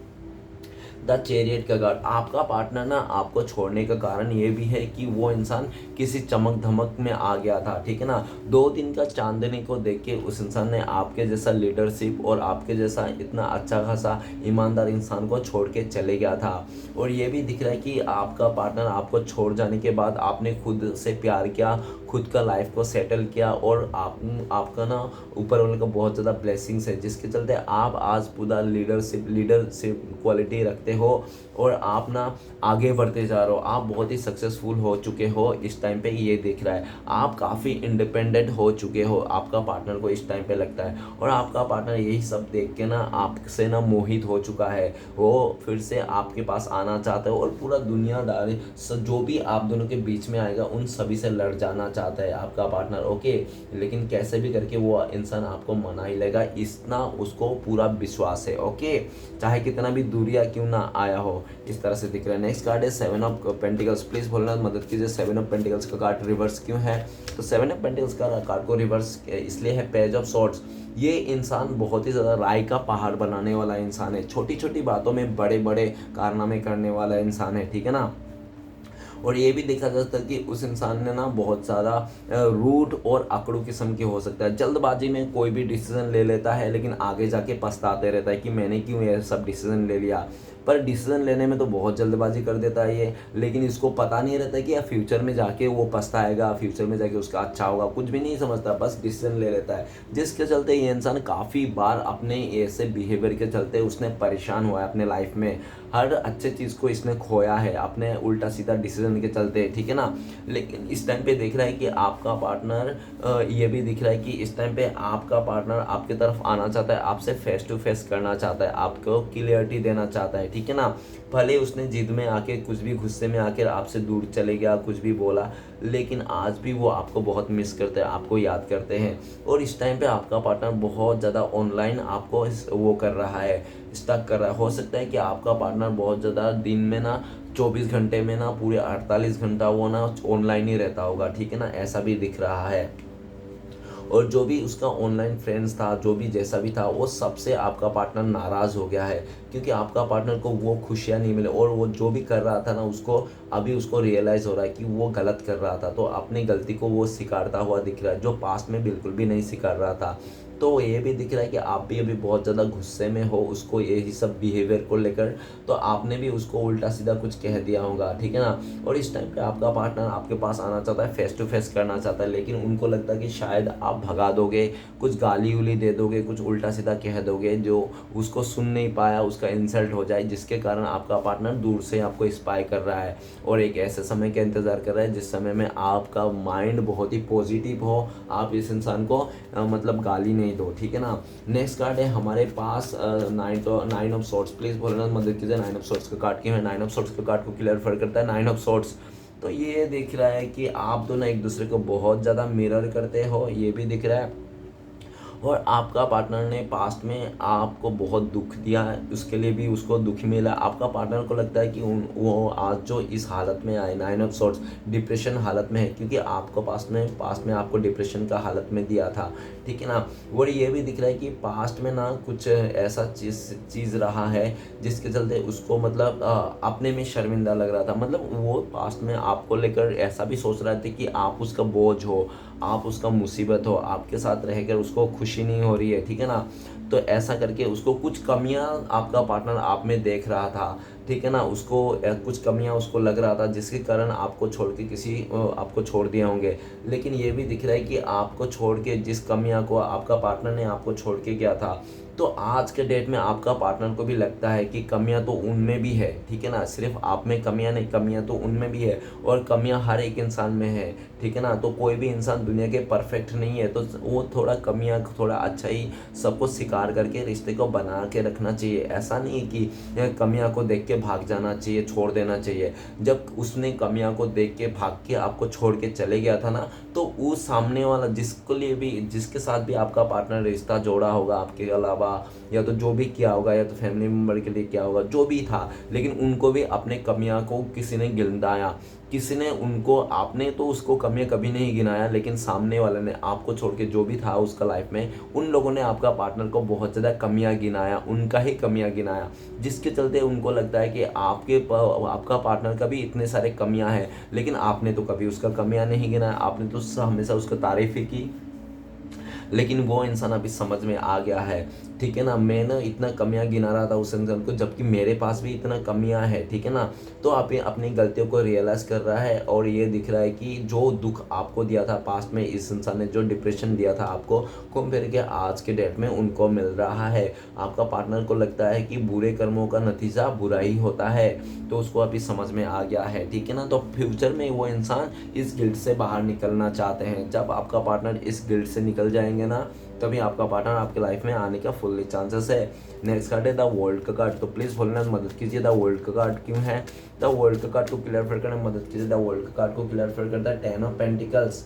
द चैरियट का कार्ड, आपका पार्टनर ना आपको छोड़ने का कारण ये भी है कि वो इंसान किसी चमक धमक में आ गया था, ठीक है ना। 2 दिन का चांदनी को देख के उस इंसान ने आपके जैसा लीडरशिप और आपके जैसा इतना अच्छा खासा ईमानदार इंसान को छोड़ के चले गया था। और ये भी दिख रहा है कि आपका पार्टनर आपको छोड़ जाने के बाद आपने खुद से प्यार किया, खुद का लाइफ को सेटल किया, और आपका ना ऊपर वाले का बहुत ज़्यादा ब्लेसिंग्स है, जिसके चलते आप आज पूरा लीडरशिप क्वालिटी रखते हो और आप ना आगे बढ़ते जा रहे हो, आप बहुत ही सक्सेसफुल हो चुके हो इस टाइम पे, ये दिख रहा है। आप काफ़ी इंडिपेंडेंट हो चुके हो, आपका पार्टनर को इस टाइम पे लगता है, और आपका पार्टनर यही सब देख के ना आपसे ना मोहित हो चुका है, वो फिर से आपके पास आना चाहता है और पूरा दुनियादारी जो भी आप दोनों के बीच में आएगा उन सभी से लड़ जाना चाहता है आपका पार्टनर। ओके, लेकिन कैसे भी करके वो इंसान आपको मना ही लेगा, इतना उसको पूरा विश्वास है। ओके, चाहे कितना भी दूरिया क्यों ना आया हो, इस तरह से दिख रहा है। नेक्स्ट कार्ड है 7 ऑफ पेंटिकल्स, प्लीज बोलना मदद कीजिए। 7 ऑफ पेंटिकल्स का कार्ड रिवर्स क्यों है, तो 7 ऑफ पेंटिकल्स का कार्ड को रिवर्स इसलिए है, पेज ऑफ सॉर्ड्स। ये इंसान बहुत ही ज़्यादा राय का पहाड़ बनाने वाला इंसान है, छोटी छोटी बातों में बड़े बड़े कारनामे करने वाला इंसान है, ठीक है ना। और ये भी देखा जा सकता है कि उस इंसान ने ना बहुत ज़्यादा रूड और अकड़ू किस्म की हो सकता है, जल्दबाजी में कोई भी डिसीजन ले लेता है, लेकिन आगे जाके पछताते रहता है कि मैंने क्यों ये सब डिसीजन ले लिया। पर डिसीजन लेने में तो बहुत जल्दबाजी कर देता है ये, लेकिन इसको पता नहीं रहता कि फ्यूचर में जाके वो पछताएगा, फ्यूचर में जाके उसका अच्छा होगा, कुछ भी नहीं समझता, बस डिसीजन ले लेता है, जिसके चलते ये इंसान काफ़ी बार अपने ऐसे बिहेवियर के चलते उसने परेशान हुआ है अपने लाइफ में। हर अच्छे चीज़ को इसने खोया है अपने उल्टा सीधा डिसीजन के चलते, ठीक है ना। लेकिन इस टाइम पे दिख रहा है कि आपका पार्टनर ये भी दिख रहा है कि इस टाइम पे आपका पार्टनर आपकी तरफ आना चाहता है, आपसे फेस टू फेस करना चाहता है, आपको क्लियरिटी देना चाहता है, ठीक है ना। भले उसने जिद में आके कुछ भी गुस्से में आकर आपसे दूर चले गया, कुछ भी बोला, लेकिन आज भी वो आपको बहुत मिस करते हैं, आपको याद करते हैं। और इस टाइम पे आपका पार्टनर बहुत ज़्यादा ऑनलाइन आपको वो कर रहा है, स्टक कर रहा है। हो सकता है कि आपका पार्टनर बहुत ज़्यादा दिन में ना 24 घंटे में ना पूरे 48 घंटा वो ना ऑनलाइन ही रहता होगा, ठीक है ना, ऐसा भी दिख रहा है। और जो भी उसका ऑनलाइन फ्रेंड्स था, जो भी जैसा भी था, वो सबसे आपका पार्टनर नाराज़ हो गया है, क्योंकि आपका पार्टनर को वो खुशियाँ नहीं मिले। और वो जो भी कर रहा था ना, उसको अभी उसको रियलाइज़ हो रहा है कि वो गलत कर रहा था, तो अपनी गलती को वो स्वीकारता हुआ दिख रहा है, जो पास्ट में बिल्कुल भी नहीं स्वीकार रहा था। तो ये भी दिख रहा है कि आप भी अभी बहुत ज़्यादा गुस्से में हो उसको यही सब बिहेवियर को लेकर, तो आपने भी उसको उल्टा सीधा कुछ कह दिया होगा, ठीक है ना। और इस टाइम पे आपका पार्टनर आपके पास आना चाहता है, फेस टू फेस करना चाहता है, लेकिन उनको लगता है कि शायद आप भगा दोगे, कुछ गाली उली दे दोगे, कुछ उल्टा सीधा कह दोगे जो उसको सुन नहीं पाया, उसका इंसल्ट हो जाए, जिसके कारण आपका पार्टनर दूर से आपको स्पाई कर रहा है और एक ऐसे समय का इंतज़ार कर रहा है जिस समय में आपका माइंड बहुत ही पॉजिटिव हो, आप इस इंसान को मतलब गाली नहीं दो, ठीक है ना। नेक्स्ट कार्ड है हमारे पास नाइन ऑफ सॉर्ड्स। प्लीज़ बोलना मदद कीजिए, नाइन ऑफ सॉर्ड्स का कार्ड क्यों है। नाइन ऑफ सॉर्ड्स का कार्ड को क्लियर करता है नाइन ऑफ सॉर्ड्स। तो ये दिख रहा है कि आप दोनों एक दूसरे को बहुत ज़्यादा मिरर करते हो, ये भी दिख रहा है। और आपका पार्टनर ने पास्ट में आपको बहुत दुख दिया है, उसके लिए भी उसको दुख मिला। आपका पार्टनर को लगता है कि वो आज जो इस हालत में आए, नाइन ऑफ सॉर्ड्स, डिप्रेशन हालत में है, क्योंकि आपको पास्ट में आपको डिप्रेशन का हालत में दिया था, ठीक है ना। और ये भी दिख रहा है कि पास्ट में ना कुछ ऐसा चीज़ रहा है जिसके चलते उसको मतलब अपने में शर्मिंदा लग रहा था। मतलब वो पास्ट में आपको लेकर ऐसा भी सोच रहे थे कि आप उसका बोझ हो, आप उसका मुसीबत हो, आपके साथ रहकर उसको खुशी नहीं हो रही है, ठीक है ना। तो ऐसा करके उसको कुछ कमियां आपका पार्टनर आप में देख रहा था, ठीक है ना। उसको कुछ कमियां उसको लग रहा था जिसके कारण आपको छोड़ के आपको छोड़ दिए होंगे। लेकिन ये भी दिख रहा है कि आपको छोड़ के जिस कमियां को आपका पार्टनर ने आपको छोड़ के गया था, तो आज के डेट में आपका पार्टनर को भी लगता है कि कमियां तो उनमें भी है, ठीक है ना। सिर्फ आप में कमियां नहीं, कमियां तो उनमें भी है, और कमियां हर एक इंसान में है, ठीक है ना। तो कोई भी इंसान दुनिया के परफेक्ट नहीं है, तो वो थोड़ा कमियां, थोड़ा अच्छा ही सबको स्वीकार करके रिश्ते को बना के रखना चाहिए। ऐसा नहीं है कि कमियां को देख के भाग जाना चाहिए, छोड़ देना चाहिए। जब उसने कमियां को देख के भाग के आपको छोड़ के चले गया था ना, तो वो सामने वाला जिसके साथ भी आपका पार्टनर रिश्ता जोड़ा होगा आपके अलावा, या तो जो भी किया होगा, या तो फैमिली मेम्बर के लिए किया होगा, जो भी था, लेकिन उनको भी अपने कमियां को किसी ने गिनाया, किसी ने उनको, आपने तो उसको कमियां कभी नहीं गिनाया, लेकिन सामने वाले ने आपको छोड़ के जो भी था उसका लाइफ में, उन लोगों ने आपका पार्टनर को बहुत ज़्यादा कमियां गिनाया, उनका ही कमियां गिनाया, जिसके चलते उनको लगता है कि आपका पार्टनर का भी इतने सारे कमियां हैं, लेकिन आपने तो कभी उसका कमियां नहीं गिनाया, आपने तो हमेशा उसका तारीफ ही की। लेकिन वो इंसान अभी समझ में आ गया है, ठीक है ना। मैं ना इतना कमियां गिना रहा था उस इंसान को, जबकि मेरे पास भी इतना कमियां है, ठीक है ना। तो आप अपनी गलतियों को रियलाइज़ कर रहा है, और ये दिख रहा है कि जो दुख आपको दिया था पास्ट में, इस इंसान ने जो डिप्रेशन दिया था आपको, घूम फिर के आज के डेट में उनको मिल रहा है। आपका पार्टनर को लगता है कि बुरे कर्मों का नतीजा बुरा ही होता है, तो उसको अभी समझ में आ गया है, ठीक है ना। तो फ्यूचर में वो इंसान इस गिल्ट से बाहर निकलना चाहते हैं। जब आपका पार्टनर इस गिल्ट से निकल जाएंगे ना, तभी आपका पार्टनर आपके लाइफ में आने का फुल्ली चांसेस है। नेक्स्ट कार्ड है द वर्ल्ड का कार्ड। तो प्लीज़ बोलना मदद कीजिए, द वर्ल्ड का कार्ड क्यों है। द वर्ल्ड का कार्ड को क्लियर करने में मदद कीजिए। द वर्ल्ड का कार्ड को क्लियर करता है टेन ऑफ पेंटिकल्स।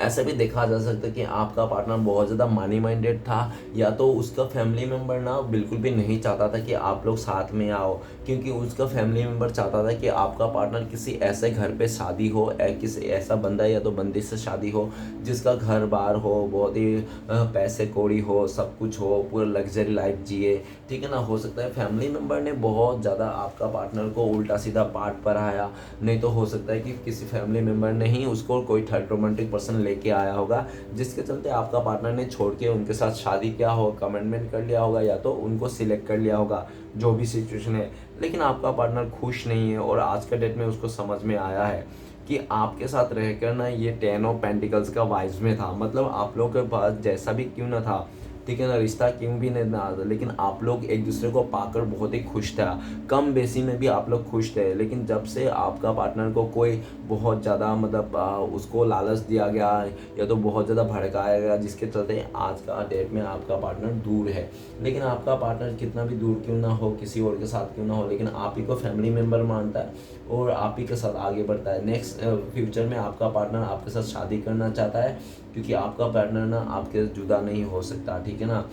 ऐसा भी देखा जा सकता है कि आपका पार्टनर बहुत ज़्यादा मनी माइंडेड था, या तो उसका फैमिली मेम्बर ना बिल्कुल भी नहीं चाहता था कि आप लोग साथ में आओ, क्योंकि उसका फैमिली मेम्बर चाहता था कि आपका पार्टनर किसी ऐसे घर पे शादी हो, किसी ऐसा बंदा या तो बंदी से शादी हो जिसका घर बार हो, बहुत ही पैसे कौड़ी हो, सब कुछ हो, पूरा लग्जरी लाइफ जिए, ठीक है ना। हो सकता है फैमिली मेम्बर ने बहुत ज़्यादा आपका पार्टनर को उल्टा सीधा पाठ पढ़ाया, नहीं तो हो सकता है कि किसी फैमिली मेम्बर ने ही उसको कोई थर्ड रोमांटिक पर्सन लेके आया होगा, जिसके चलते आपका पार्टनर ने छोड़ के उनके साथ शादी किया हो, कमिटमेंट कर लिया होगा, या तो उनको सिलेक्ट कर लिया होगा, जो भी सिचुएशन है। लेकिन आपका पार्टनर खुश नहीं है, और आज के डेट में उसको समझ में आया है कि आपके साथ रहकर ना ये टेन ऑफ पेंटिकल्स का वाइज में था। मतलब आप लोगों के पास जैसा भी क्यों ना था, ठीक है ना, रिश्ता क्यों भी नहीं ना, लेकिन आप लोग एक दूसरे को पाकर बहुत ही खुश था, कम बेसी में भी आप लोग खुश थे। लेकिन जब से आपका पार्टनर को कोई बहुत ज़्यादा मतलब उसको लालच दिया गया या तो बहुत ज़्यादा भड़काया गया, जिसके चलते आज का डेट में आपका पार्टनर दूर है। लेकिन आपका पार्टनर कितना भी दूर क्यों ना हो, किसी और के साथ क्यों ना हो, लेकिन आप ही को फैमिली मेम्बर मानता है और आप ही के साथ आगे बढ़ता है। नेक्स्ट फ्यूचर में आपका पार्टनर आपके साथ शादी करना चाहता है, क्योंकि आपका पार्टनर ना आपके जुदा नहीं हो सकता, ठीक है ना।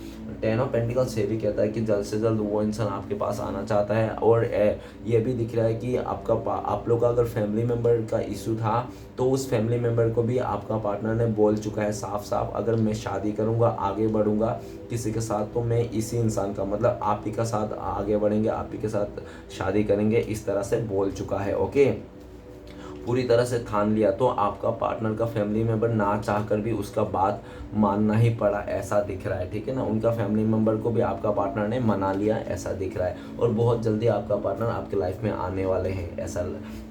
10 ऑफ पेंटिकल्स ये भी कहता है कि जल्द से जल्द वो इंसान आपके पास आना चाहता है। और ये भी दिख रहा है कि आप लोग का अगर फैमिली मेम्बर का इशू था तो उस फैमिली मेम्बर को भी आपका पार्टनर ने बोल चुका है साफ साफ, अगर मैं शादी करूँगा, आगे बढ़ूँगा किसी के साथ, तो मैं इसी इंसान का मतलब आप ही का साथ आगे बढ़ेंगे, आप ही के साथ शादी करेंगे, इस तरह से बोल चुका है। ओके, पूरी तरह से ठान लिया। तो आपका पार्टनर का फैमिली मेम्बर ना चाहकर भी उसका बात मानना ही पड़ा, ऐसा दिख रहा है, ठीक है ना। उनका फैमिली मेम्बर को भी आपका पार्टनर ने मना लिया, ऐसा दिख रहा है। और बहुत जल्दी आपका पार्टनर आपके लाइफ में आने वाले हैं, ऐसा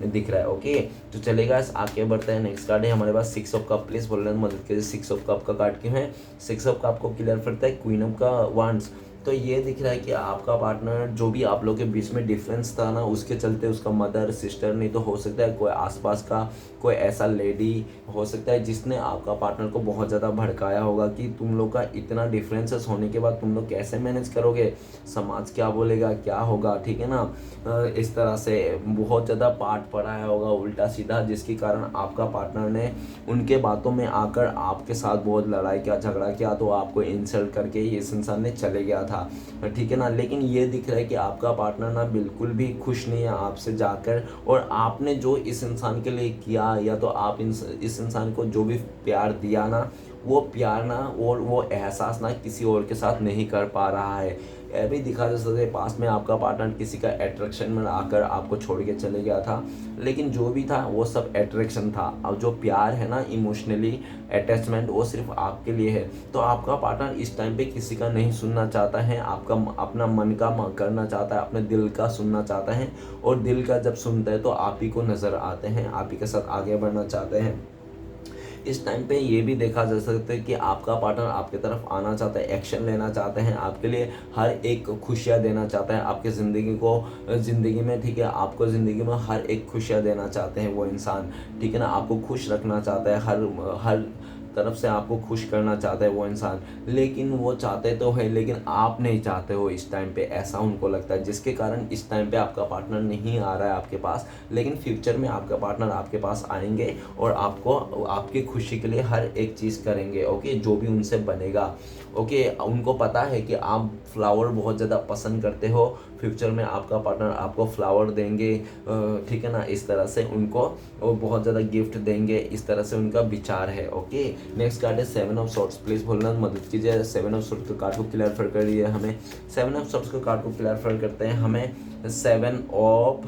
दिख रहा है। ओके, तो चलेगा, आगे बढ़ते हैं। नेक्स्ट कार्ड है हमारे पास 6 ऑफ कप। प्लीज बोलने में मदद कीजिए 6 ऑफ कप का कार्ड क्यों है। 6 ऑफ कप को क्लियर करता है क्वीन ऑफ का वांड्स। तो ये दिख रहा है कि आपका पार्टनर, जो भी आप लोग के बीच में डिफरेंस था ना, उसके चलते उसका मदर सिस्टर, नहीं तो हो सकता है कोई आसपास का कोई ऐसा लेडी हो सकता है जिसने आपका पार्टनर को बहुत ज़्यादा भड़काया होगा कि तुम लोग का इतना डिफरेंसेस होने के बाद तुम लोग कैसे मैनेज करोगे, समाज क्या बोलेगा, क्या होगा, ठीक है ना। इस तरह से बहुत ज़्यादा पार्ट पढ़ाया होगा उल्टा सीधा, जिसके कारण आपका पार्टनर ने उनके बातों में आकर आपके साथ बहुत लड़ाई किया, झगड़ा किया, तो आपको इंसल्ट करके इस इंसान ने चले गया था, ठीक है ना। लेकिन ये दिख रहा है कि आपका पार्टनर ना बिल्कुल भी खुश नहीं है आपसे जाकर, और आपने जो इस इंसान के लिए किया या तो आप इस इंसान को जो भी प्यार दिया ना, वो प्यार ना और वो एहसास ना किसी और के साथ नहीं कर पा रहा है। ये भी दिखा जा सकता है पास में आपका पार्टनर किसी का अट्रैक्शन में आकर आपको छोड़ के चले गया था, लेकिन जो भी था वो सब अट्रैक्शन था। अब जो प्यार है ना, इमोशनली अटैचमेंट, वो सिर्फ आपके लिए है। तो आपका पार्टनर इस टाइम पे किसी का नहीं सुनना चाहता है, आपका अपना मन का करना चाहता है, अपने दिल का सुनना चाहता है। और दिल का जब सुनता है तो आप ही को नज़र आते हैं, आप ही के साथ आगे बढ़ना चाहते हैं। इस टाइम पे ये भी देखा जा सकता है कि आपका पार्टनर आपकी तरफ आना चाहता है, एक्शन लेना चाहते हैं, आपके लिए हर एक खुशियाँ देना चाहता है, आपके ज़िंदगी में, ठीक है, आपको ज़िंदगी में हर एक खुशियाँ देना चाहते हैं वो इंसान, ठीक है ना। आपको खुश रखना चाहता है, हर तरफ से आपको खुश करना चाहता है वो इंसान। लेकिन वो चाहते तो है, लेकिन आप नहीं चाहते हो इस टाइम पे, ऐसा उनको लगता है, जिसके कारण इस टाइम पे आपका पार्टनर नहीं आ रहा है आपके पास। लेकिन फ्यूचर में आपका पार्टनर आपके पास आएंगे और आपको आपकी खुशी के लिए हर एक चीज़ करेंगे। ओके, जो भी उनसे बनेगा। ओके, उनको पता है कि आप फ्लावर बहुत ज़्यादा पसंद करते हो, फ्यूचर में आपका पार्टनर आपको फ्लावर देंगे, ठीक है ना। इस तरह से उनको वो बहुत ज़्यादा गिफ्ट देंगे, इस तरह से उनका विचार है। ओके, नेक्स्ट कार्ड है 7 ऑफ सॉर्ड्स। प्लीज़ बोलना मदद कीजिए 7 ऑफ सॉर्ड्स के कार्ड को क्लियर कर दिए हमें। 7 ऑफ सॉर्ड्स के कार्ड को क्लियर करते हैं हमें 7 ऑफ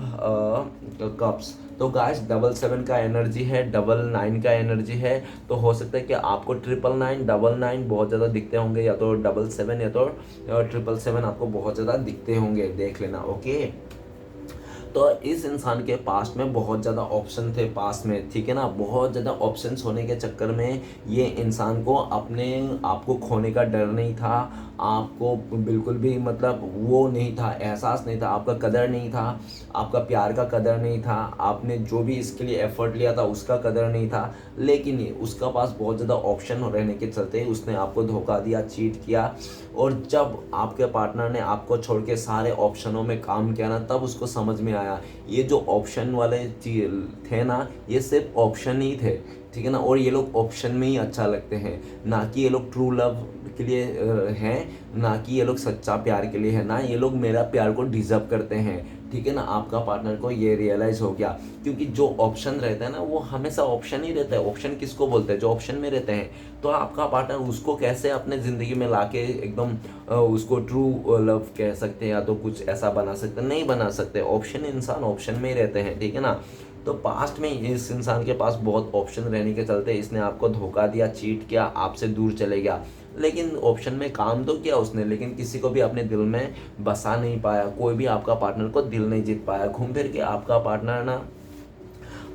कप्स। तो गाइस 7 का एनर्जी है, 9 का एनर्जी है। तो हो सकता है कि आपको 999 99 बहुत ज़्यादा दिखते होंगे, या तो 7 या तो 777 आपको बहुत ज़्यादा दिखते होंगे, देख लेना। ओके, तो इस इंसान के पास्ट में बहुत ज़्यादा ऑप्शन थे पास में, ठीक है ना। बहुत ज़्यादा ऑप्शंस होने के चक्कर में ये इंसान को अपने आप को खोने का डर नहीं था, आपको बिल्कुल भी मतलब वो नहीं था, एहसास नहीं था, आपका कदर नहीं था, आपका प्यार का कदर नहीं था, आपने जो भी इसके लिए एफर्ट लिया था उसका कदर नहीं था। लेकिन उसका पास बहुत ज़्यादा ऑप्शन रहने के चलते उसने आपको धोखा दिया, चीट किया। और जब आपके पार्टनर ने आपको छोड़ के सारे ऑप्शनों में काम किया ना, तब उसको समझ में आया ये जो ऑप्शन वाले थे ना, ये सिर्फ ऑप्शन ही थे, ठीक है ना। और ये लोग ऑप्शन में ही अच्छा लगते हैं, ना कि ये लोग ट्रू लव के लिए हैं, ना कि ये लोग सच्चा प्यार के लिए है, ना ये लोग मेरा प्यार को डिजर्व करते हैं, ठीक है ना। आपका पार्टनर को ये रियलाइज़ हो गया, क्योंकि जो ऑप्शन रहता है ना वो हमेशा ऑप्शन ही रहता है। ऑप्शन किसको बोलते हैं, जो ऑप्शन में रहते हैं। तो आपका पार्टनर उसको कैसे अपने ज़िंदगी में लाके एकदम उसको ट्रू लव कह सकते हैं या तो कुछ ऐसा बना सकते हैं, नहीं बना सकते। ऑप्शन इंसान ऑप्शन में ही रहते हैं, ठीक है ना। तो पास्ट में इस इंसान के पास बहुत ऑप्शन रहने के चलते इसने आपको धोखा दिया, चीट किया, आपसे दूर चले गया। लेकिन ऑप्शन में काम तो किया उसने, लेकिन किसी को भी अपने दिल में बसा नहीं पाया, कोई भी आपका पार्टनर को दिल नहीं जीत पाया। घूम फिर के आपका पार्टनर ना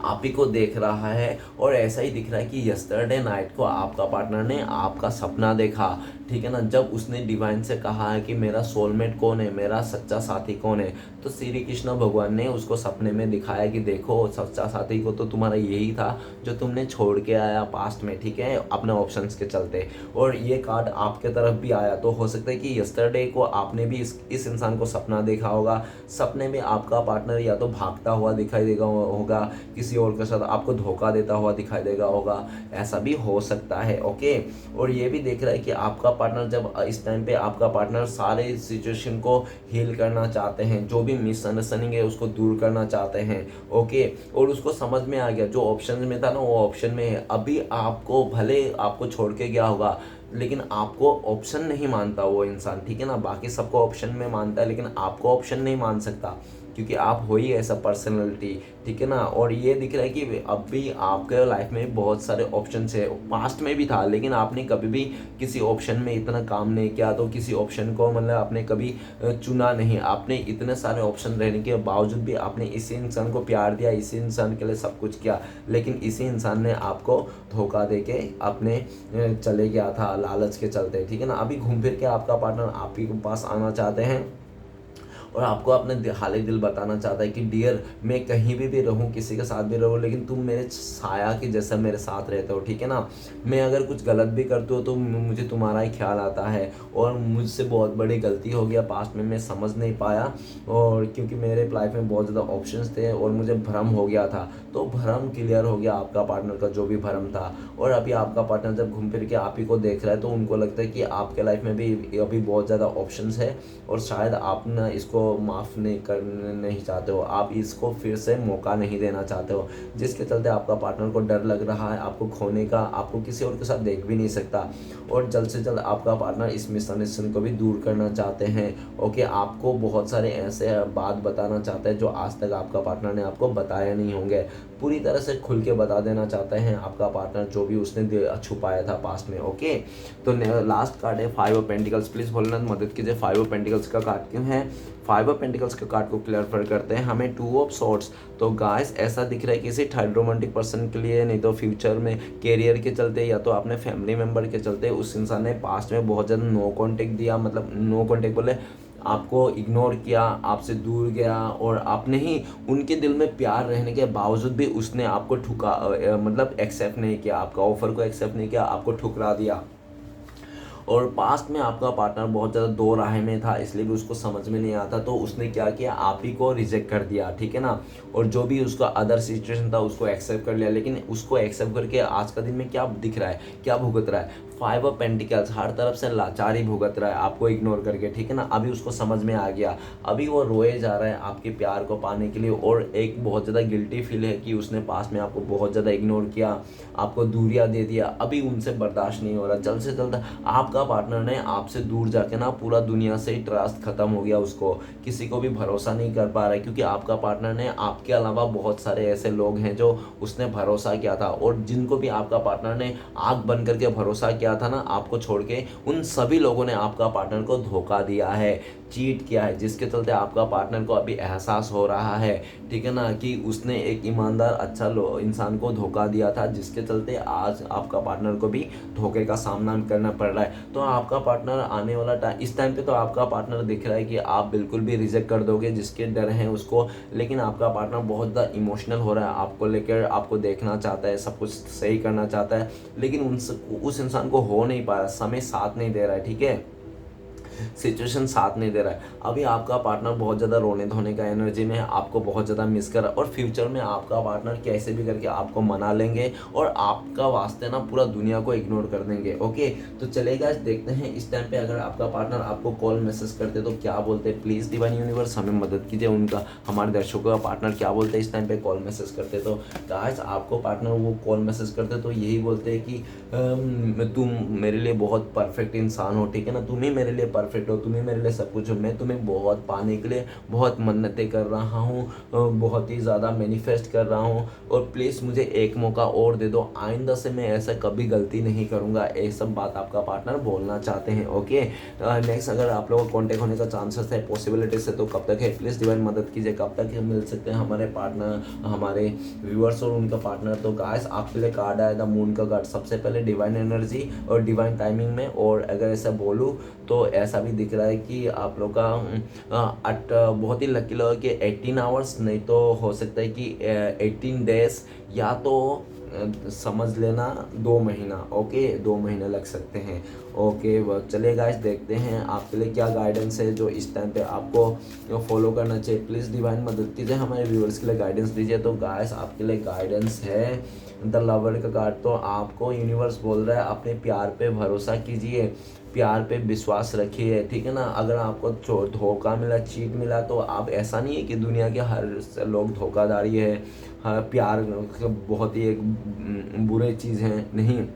आप ही को देख रहा है। और ऐसा ही दिख रहा है कि यस्टरडे नाइट को आपका पार्टनर ने आपका सपना देखा, ठीक है ना। जब उसने डिवाइन से कहा है कि मेरा सोलमेट कौन है, मेरा सच्चा साथी कौन है, तो श्री कृष्ण भगवान ने उसको सपने में दिखाया कि देखो सच्चा साथी को तो तुम्हारा यही था जो तुमने छोड़ के आया पास्ट में, ठीक है, अपने ऑप्शंस के चलते। और ये कार्ड आपके तरफ भी आया, तो हो सकता है कि यस्टरडे को आपने भी इस इंसान को सपना देखा होगा। सपने में आपका पार्टनर या तो भागता हुआ दिखाई देगा होगा, किसी और के साथ आपको धोखा देता हुआ दिखाई देगा होगा, ऐसा भी हो सकता है। ओके, और ये भी देख रहा है कि आपका पार्टनर जब इस टाइम पे आपका पार्टनर सारे सिचुएशन को हील करना चाहते हैं, जो भी मिसअंडरस्टैंडिंग है उसको दूर करना चाहते हैं। ओके, और उसको समझ में आ गया जो ऑप्शन में था ना वो ऑप्शन में है। अभी आपको भले आपको छोड़ के गया होगा, लेकिन आपको ऑप्शन नहीं मानता वो इंसान, ठीक है ना। बाकी सबको ऑप्शन में मानता है, लेकिन आपको ऑप्शन नहीं मान सकता, क्योंकि आप हो ही ऐसा पर्सनैलिटी, ठीक है ना। और ये दिख रहा है कि अब भी आपके लाइफ में बहुत सारे ऑप्शन है, पास्ट में भी था, लेकिन आपने कभी भी किसी ऑप्शन में इतना काम नहीं किया, तो किसी ऑप्शन को मतलब आपने कभी चुना नहीं। आपने इतने सारे ऑप्शन रहने के बावजूद भी आपने इसी इंसान को प्यार दिया, इसी इंसान के लिए सब कुछ किया, लेकिन इसी इंसान ने आपको धोखा दे के अपने चले गया था लालच के चलते, ठीक है ना। अभी घूम फिर के आपका पार्टनर आप ही के पास आना चाहते हैं और आपको अपने हाल दिल बताना चाहता है कि डियर, मैं कहीं भी रहूं, किसी के साथ भी रहूं, लेकिन तुम मेरे साया की जैसा मेरे साथ रहते हो, ठीक है ना। मैं अगर कुछ गलत भी करती हूँ तो मुझे तुम्हारा ही ख्याल आता है, और मुझसे बहुत बड़ी गलती हो गया पास्ट में, मैं समझ नहीं पाया, और क्योंकि मेरे लाइफ में बहुत ज़्यादा ऑप्शंस थे और मुझे भ्रम हो गया था, तो भ्रम क्लियर हो गया आपका पार्टनर का जो भी भ्रम था। और अभी आपका पार्टनर जब घूम फिर के आप ही को देख रहा है, तो उनको लगता है कि आपके लाइफ में भी अभी बहुत ज़्यादा ऑप्शंस है, और शायद आप ना इसको माफ़ नहीं करने नहीं चाहते हो, आप इसको फिर से मौका नहीं देना चाहते हो, जिसके चलते आपका पार्टनर को डर लग रहा है आपको खोने का, आपको किसी और के साथ देख भी नहीं सकता। और जल्द से जल्द आपका पार्टनर इस मिसअंडरस्टैंडिंग को भी दूर करना चाहते हैं। ओके, आपको बहुत सारे ऐसे बात बताना चाहते हैं जो आज तक आपका पार्टनर ने आपको बताया नहीं होंगे, पूरी तरह से खुल के बता देना चाहते हैं आपका पार्टनर जो भी उसने छुपाया था पास्ट में। ओके, तो लास्ट कार्ड है 5 ऑफ पेंटिकल्स। प्लीज़ बोलना मदद कीजिए 5 ऑफ पेंटिकल्स का कार्ड क्यों है। 5 ऑफ पेंटिकल्स के कार्ड को क्लियर करते हैं हमें 2 ऑफ सॉर्ड्स। तो गाइस ऐसा दिख रहा है किसी थर्ड रोमांटिक पर्सन के लिए, नहीं तो फ्यूचर में कैरियर के चलते, या तो अपने फैमिली मेम्बर के चलते उस इंसान ने पास्ट में बहुत ज़्यादा नो कॉन्टेक्ट दिया, मतलब नो कॉन्टेक्ट बोले आपको इग्नोर किया, आपसे दूर गया, और आपने ही उनके दिल में प्यार रहने के बावजूद भी उसने आपको मतलब एक्सेप्ट नहीं किया, आपका ऑफर को एक्सेप्ट नहीं किया, आपको ठुकरा दिया। और पास्ट में आपका पार्टनर बहुत ज़्यादा दो राह में था, इसलिए भी उसको समझ में नहीं आता, तो उसने क्या किया, आप ही को रिजेक्ट कर दिया, ठीक है ना। और जो भी उसका अदर सिचुएशन था उसको एक्सेप्ट कर लिया, लेकिन उसको एक्सेप्ट करके आज का दिन में क्या दिख रहा है, क्या भुगत रहा है, 5 ऑफ पेंटिकल्स, हर तरफ से लाचारी भुगत रहा है आपको इग्नोर करके, ठीक है ना। अभी उसको समझ में आ गया, अभी वो रोए जा रहा है आपके प्यार को पाने के लिए, और एक बहुत ज़्यादा गिल्टी फील है कि उसने पास्ट में आपको बहुत ज़्यादा इग्नोर किया, आपको दूरियां दे दिया, अभी उनसे बर्दाश्त नहीं हो रहा। जल्द से जल्द आपका पार्टनर ने आपसे दूर जाके ना पूरा दुनिया से ही ट्रस्ट खत्म हो गया, उसको किसी को भी भरोसा नहीं कर पा रहा है, क्योंकि आपका पार्टनर ने आपके अलावा बहुत सारे ऐसे लोग हैं जो उसने भरोसा किया था, और जिनको भी आपका पार्टनर ने आग बन करके भरोसा किया था ना आपको छोड़ के, उन सभी लोगों ने आपका पार्टनर को धोखा दिया है, चीट किया है, जिसके चलते आपका पार्टनर को अभी एहसास हो रहा है, ठीक है ना, कि उसने एक ईमानदार अच्छा इंसान को धोखा दिया था, जिसके चलते आज आपका पार्टनर को भी धोखे का सामना करना पड़ रहा है। तो आपका पार्टनर आने वाला टाइम, इस टाइम पे तो आपका पार्टनर दिख रहा है कि आप बिल्कुल भी रिजेक्ट कर दोगे जिसके डर हैं उसको, लेकिन आपका पार्टनर बहुत ज़्यादा इमोशनल हो रहा है, आपको लेकर आपको देखना चाहता है, सब कुछ सही करना चाहता है, लेकिन उस इंसान को हो नहीं पा रहा, समय साथ नहीं दे रहा है, ठीक है, सिचुएशन साथ नहीं दे रहा है। अभी आपका पार्टनर बहुत ज़्यादा रोने धोने का एनर्जी में है, आपको बहुत ज़्यादा मिस कर रहा है, और फ्यूचर में आपका पार्टनर कैसे भी करके आपको मना लेंगे और आपका वास्ते ना पूरा दुनिया को इग्नोर कर देंगे। ओके, तो चलेगा, देखते हैं इस टाइम पे अगर आपका पार्टनर आपको कॉल मैसेज करते तो क्या बोलते। प्लीज़ डिवाइन यूनिवर्स हमें मदद कीजिए, उनका हमारे दर्शकों का पार्टनर क्या बोलते हैं इस टाइम पे कॉल मैसेज करते। तो गाइस आपको पार्टनर वो कॉल मैसेज करते तो यही बोलते हैं कि तुम मेरे लिए बहुत परफेक्ट इंसान हो, ठीक है ना, तुम ही मेरे लिए परफेक्ट हो, तुम ही मेरे लिए सब कुछ हो, मैं तुम्हें बहुत पाने के लिए बहुत मन्नतें कर रहा हूँ, बहुत ही ज़्यादा मैनिफेस्ट कर रहा हूँ, और प्लीज़ मुझे एक मौका और दे दो, आइंदा से मैं ऐसा कभी गलती नहीं करूँगा। ये सब बात आपका पार्टनर बोलना चाहते हैं। ओके, नेक्स्ट, अगर आप लोगों का कॉन्टेक्ट होने का चांसेस है, पॉसिबिलिटीज है, तो कब तक है, प्लीज़ डिवाइन मदद कीजिए, कब तक मिल सकते हैं हमारे पार्टनर, हमारे व्यूअर्स और उनका पार्टनर। तो गाइस आपके लिए कार्ड आया था मून का कार्ड, सबसे पहले डिवाइन एनर्जी और डिवाइन टाइमिंग में, और अगर ऐसा बोलूँ तो ऐसा भी दिख रहा है कि आप लोग का बहुत ही लकी लगा कि 18 आवर्स, नहीं तो हो सकता है कि 18 डेज, या तो समझ लेना 2 महीना। ओके, 2 महीने लग सकते हैं। ओके, चलिए गाइस देखते हैं आपके लिए क्या गाइडेंस है जो इस टाइम पे आपको फॉलो करना चाहिए। प्लीज़ डिवाइन मदद कीजिए, हमारे व्यूअर्स के लिए गाइडेंस दीजिए। तो गाइस आपके लिए गाइडेंस है द लवर का कार्ड। तो आपको यूनिवर्स बोल रहा है अपने प्यार पे भरोसा कीजिए, प्यार पे विश्वास रखिए, ठीक है ना। अगर आपको धोखा मिला, चीट मिला, तो आप, ऐसा नहीं है कि दुनिया के हर लोग धोखाधारी है, हाँ प्यार बहुत ही एक बुरे चीज़ है, नहीं।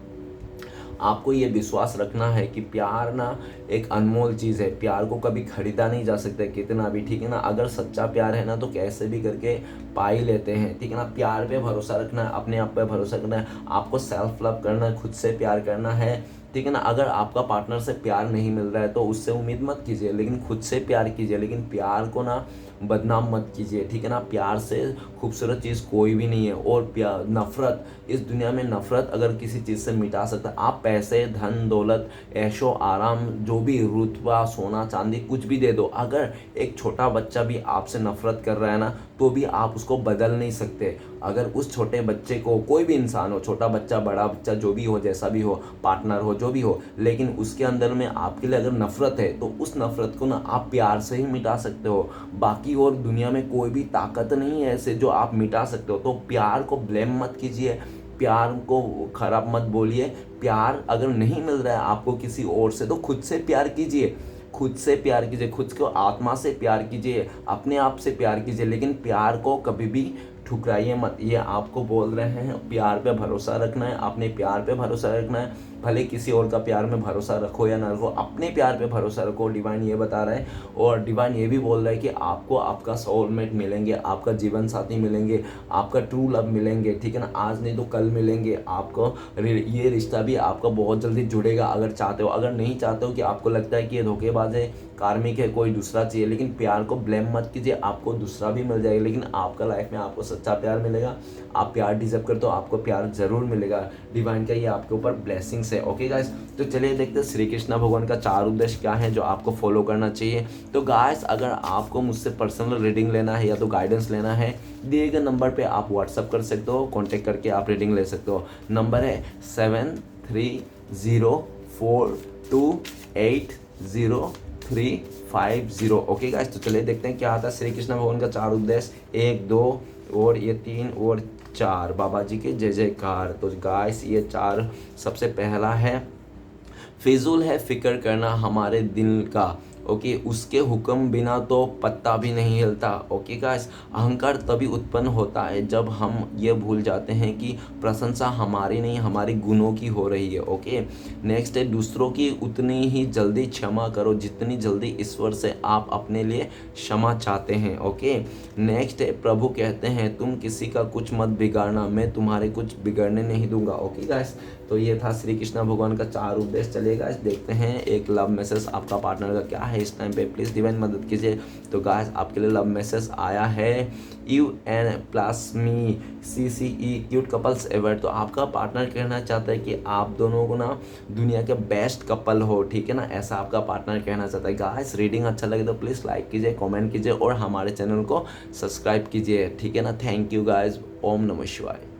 आपको ये विश्वास रखना है कि प्यार ना एक अनमोल चीज़ है, प्यार को कभी खरीदा नहीं जा सकता कितना भी, ठीक है ना। अगर सच्चा प्यार है ना तो कैसे भी करके पा ही लेते हैं, ठीक है ना। प्यार पे भरोसा रखना है, अपने आप पे भरोसा करना है, आपको सेल्फ लव करना है, खुद से प्यार करना है, ठीक है ना। अगर आपका पार्टनर से प्यार नहीं मिल रहा है तो उससे उम्मीद मत कीजिए, लेकिन खुद से प्यार कीजिए, लेकिन प्यार को ना बदनाम मत कीजिए, ठीक है ना। प्यार से खूबसूरत चीज़ कोई भी नहीं है, और प्यार, नफ़रत, इस दुनिया में नफ़रत अगर किसी चीज़ से मिटा सकता है, आप पैसे, धन दौलत, ऐशो आराम, जो भी रुतबा, सोना चांदी कुछ भी दे दो, अगर एक छोटा बच्चा भी आपसे नफ़रत कर रहा है ना, तो भी आप उसको बदल नहीं सकते। अगर उस छोटे बच्चे को, कोई भी इंसान हो, छोटा बच्चा, बड़ा बच्चा, जो भी हो, जैसा भी हो, पार्टनर हो, जो भी हो, लेकिन उसके अंदर में आपके लिए अगर नफ़रत है तो उस नफ़रत को ना आप प्यार से ही मिटा सकते हो। बाकी और दुनिया में कोई भी ताकत नहीं है ऐसे जो आप मिटा सकते हो। तो प्यार को ब्लेम मत कीजिए, प्यार को खराब मत बोलिए। प्यार अगर नहीं मिल रहा है आपको किसी और से, तो खुद से प्यार कीजिए, खुद से प्यार कीजिए, खुद को आत्मा से प्यार कीजिए, अपने आप से प्यार कीजिए, लेकिन प्यार को कभी भी ठुकराइए मत। ये आपको बोल रहे हैं, प्यार पे भरोसा रखना है, अपने प्यार पे भरोसा रखना है, भले किसी और का प्यार में भरोसा रखो या ना रखो, अपने प्यार पे भरोसा रखो, डिवाइन ये बता रहा है। और डिवाइन ये भी बोल रहा है कि आपको आपका सोलमेट मिलेंगे, आपका जीवन साथी मिलेंगे, आपका ट्रू लव मिलेंगे, ठीक है ना। आज नहीं तो कल मिलेंगे आपको, ये रिश्ता भी आपका बहुत जल्दी जुड़ेगा अगर चाहते हो। अगर नहीं चाहते हो, कि आपको लगता है कि ये धोखेबाज है, कार्मिक है, कोई दूसरा चाहिए, लेकिन प्यार को ब्लेम मत कीजिए, आपको दूसरा भी मिल जाएगा, लेकिन आपका लाइफ में आपको सच्चा प्यार मिलेगा। आप प्यार डिजर्व करते हो, आपको प्यार जरूर मिलेगा। डिवाइन का ये आपके ऊपर ब्लेसिंग्स है। ओके गाइस, तो चलिए देखते हैं श्री कृष्ण भगवान का 4 उद्देश्य क्या है जो आपको फॉलो करना चाहिए। तो गाइस, अगर आपको मुझसे पर्सनल रीडिंग लेना है या तो गाइडेंस लेना है, दिए गए नंबर पे आप व्हाट्सअप कर सकते हो, कॉन्टेक्ट करके आप रीडिंग ले सकते हो। नंबर है 7304280350। ओके गाइस, तो चलिए देखते हैं क्या आता है श्री कृष्ण भगवान का 4 उद्देश्य, 1 2 और ये 3 और 4। बाबा जी के जय जयकार। तो गाइस ये 4, सबसे पहला है फिजूल है फिक्र करना हमारे दिल का। ओके, उसके हुक्म बिना तो पत्ता भी नहीं हिलता। ओके गाइस, अहंकार तभी उत्पन्न होता है जब हम ये भूल जाते हैं कि प्रशंसा हमारी नहीं, हमारी गुणों की हो रही है। ओके, नेक्स्ट है दूसरों की उतनी ही जल्दी क्षमा करो जितनी जल्दी ईश्वर से आप अपने लिए क्षमा चाहते हैं। ओके, नेक्स्ट है प्रभु कहते हैं तुम किसी का कुछ मत बिगाड़ना, मैं तुम्हारे कुछ बिगड़ने नहीं दूंगा। ओके गाइस, तो ये था श्री कृष्ण भगवान का 4 उपदेश। चलिएगा देखते हैं एक लव मैसेज आपका पार्टनर का क्या है इस टाइम पे, प्लीज़ डिवाइन मदद कीजिए। तो गाइस आपके लिए लव मैसेज आया है, UN+me CCE cute couples ever. तो आपका पार्टनर कहना चाहता है कि आप दोनों को ना दुनिया के बेस्ट कपल हो, ठीक है ना, ऐसा आपका पार्टनर कहना चाहता है। गाइस रीडिंग अच्छा लगे तो प्लीज़ लाइक कीजिए, कमेंट कीजिए और हमारे चैनल को सब्सक्राइब कीजिए, ठीक है ना। थैंक यू गाइस, ओम नमः शिवाय।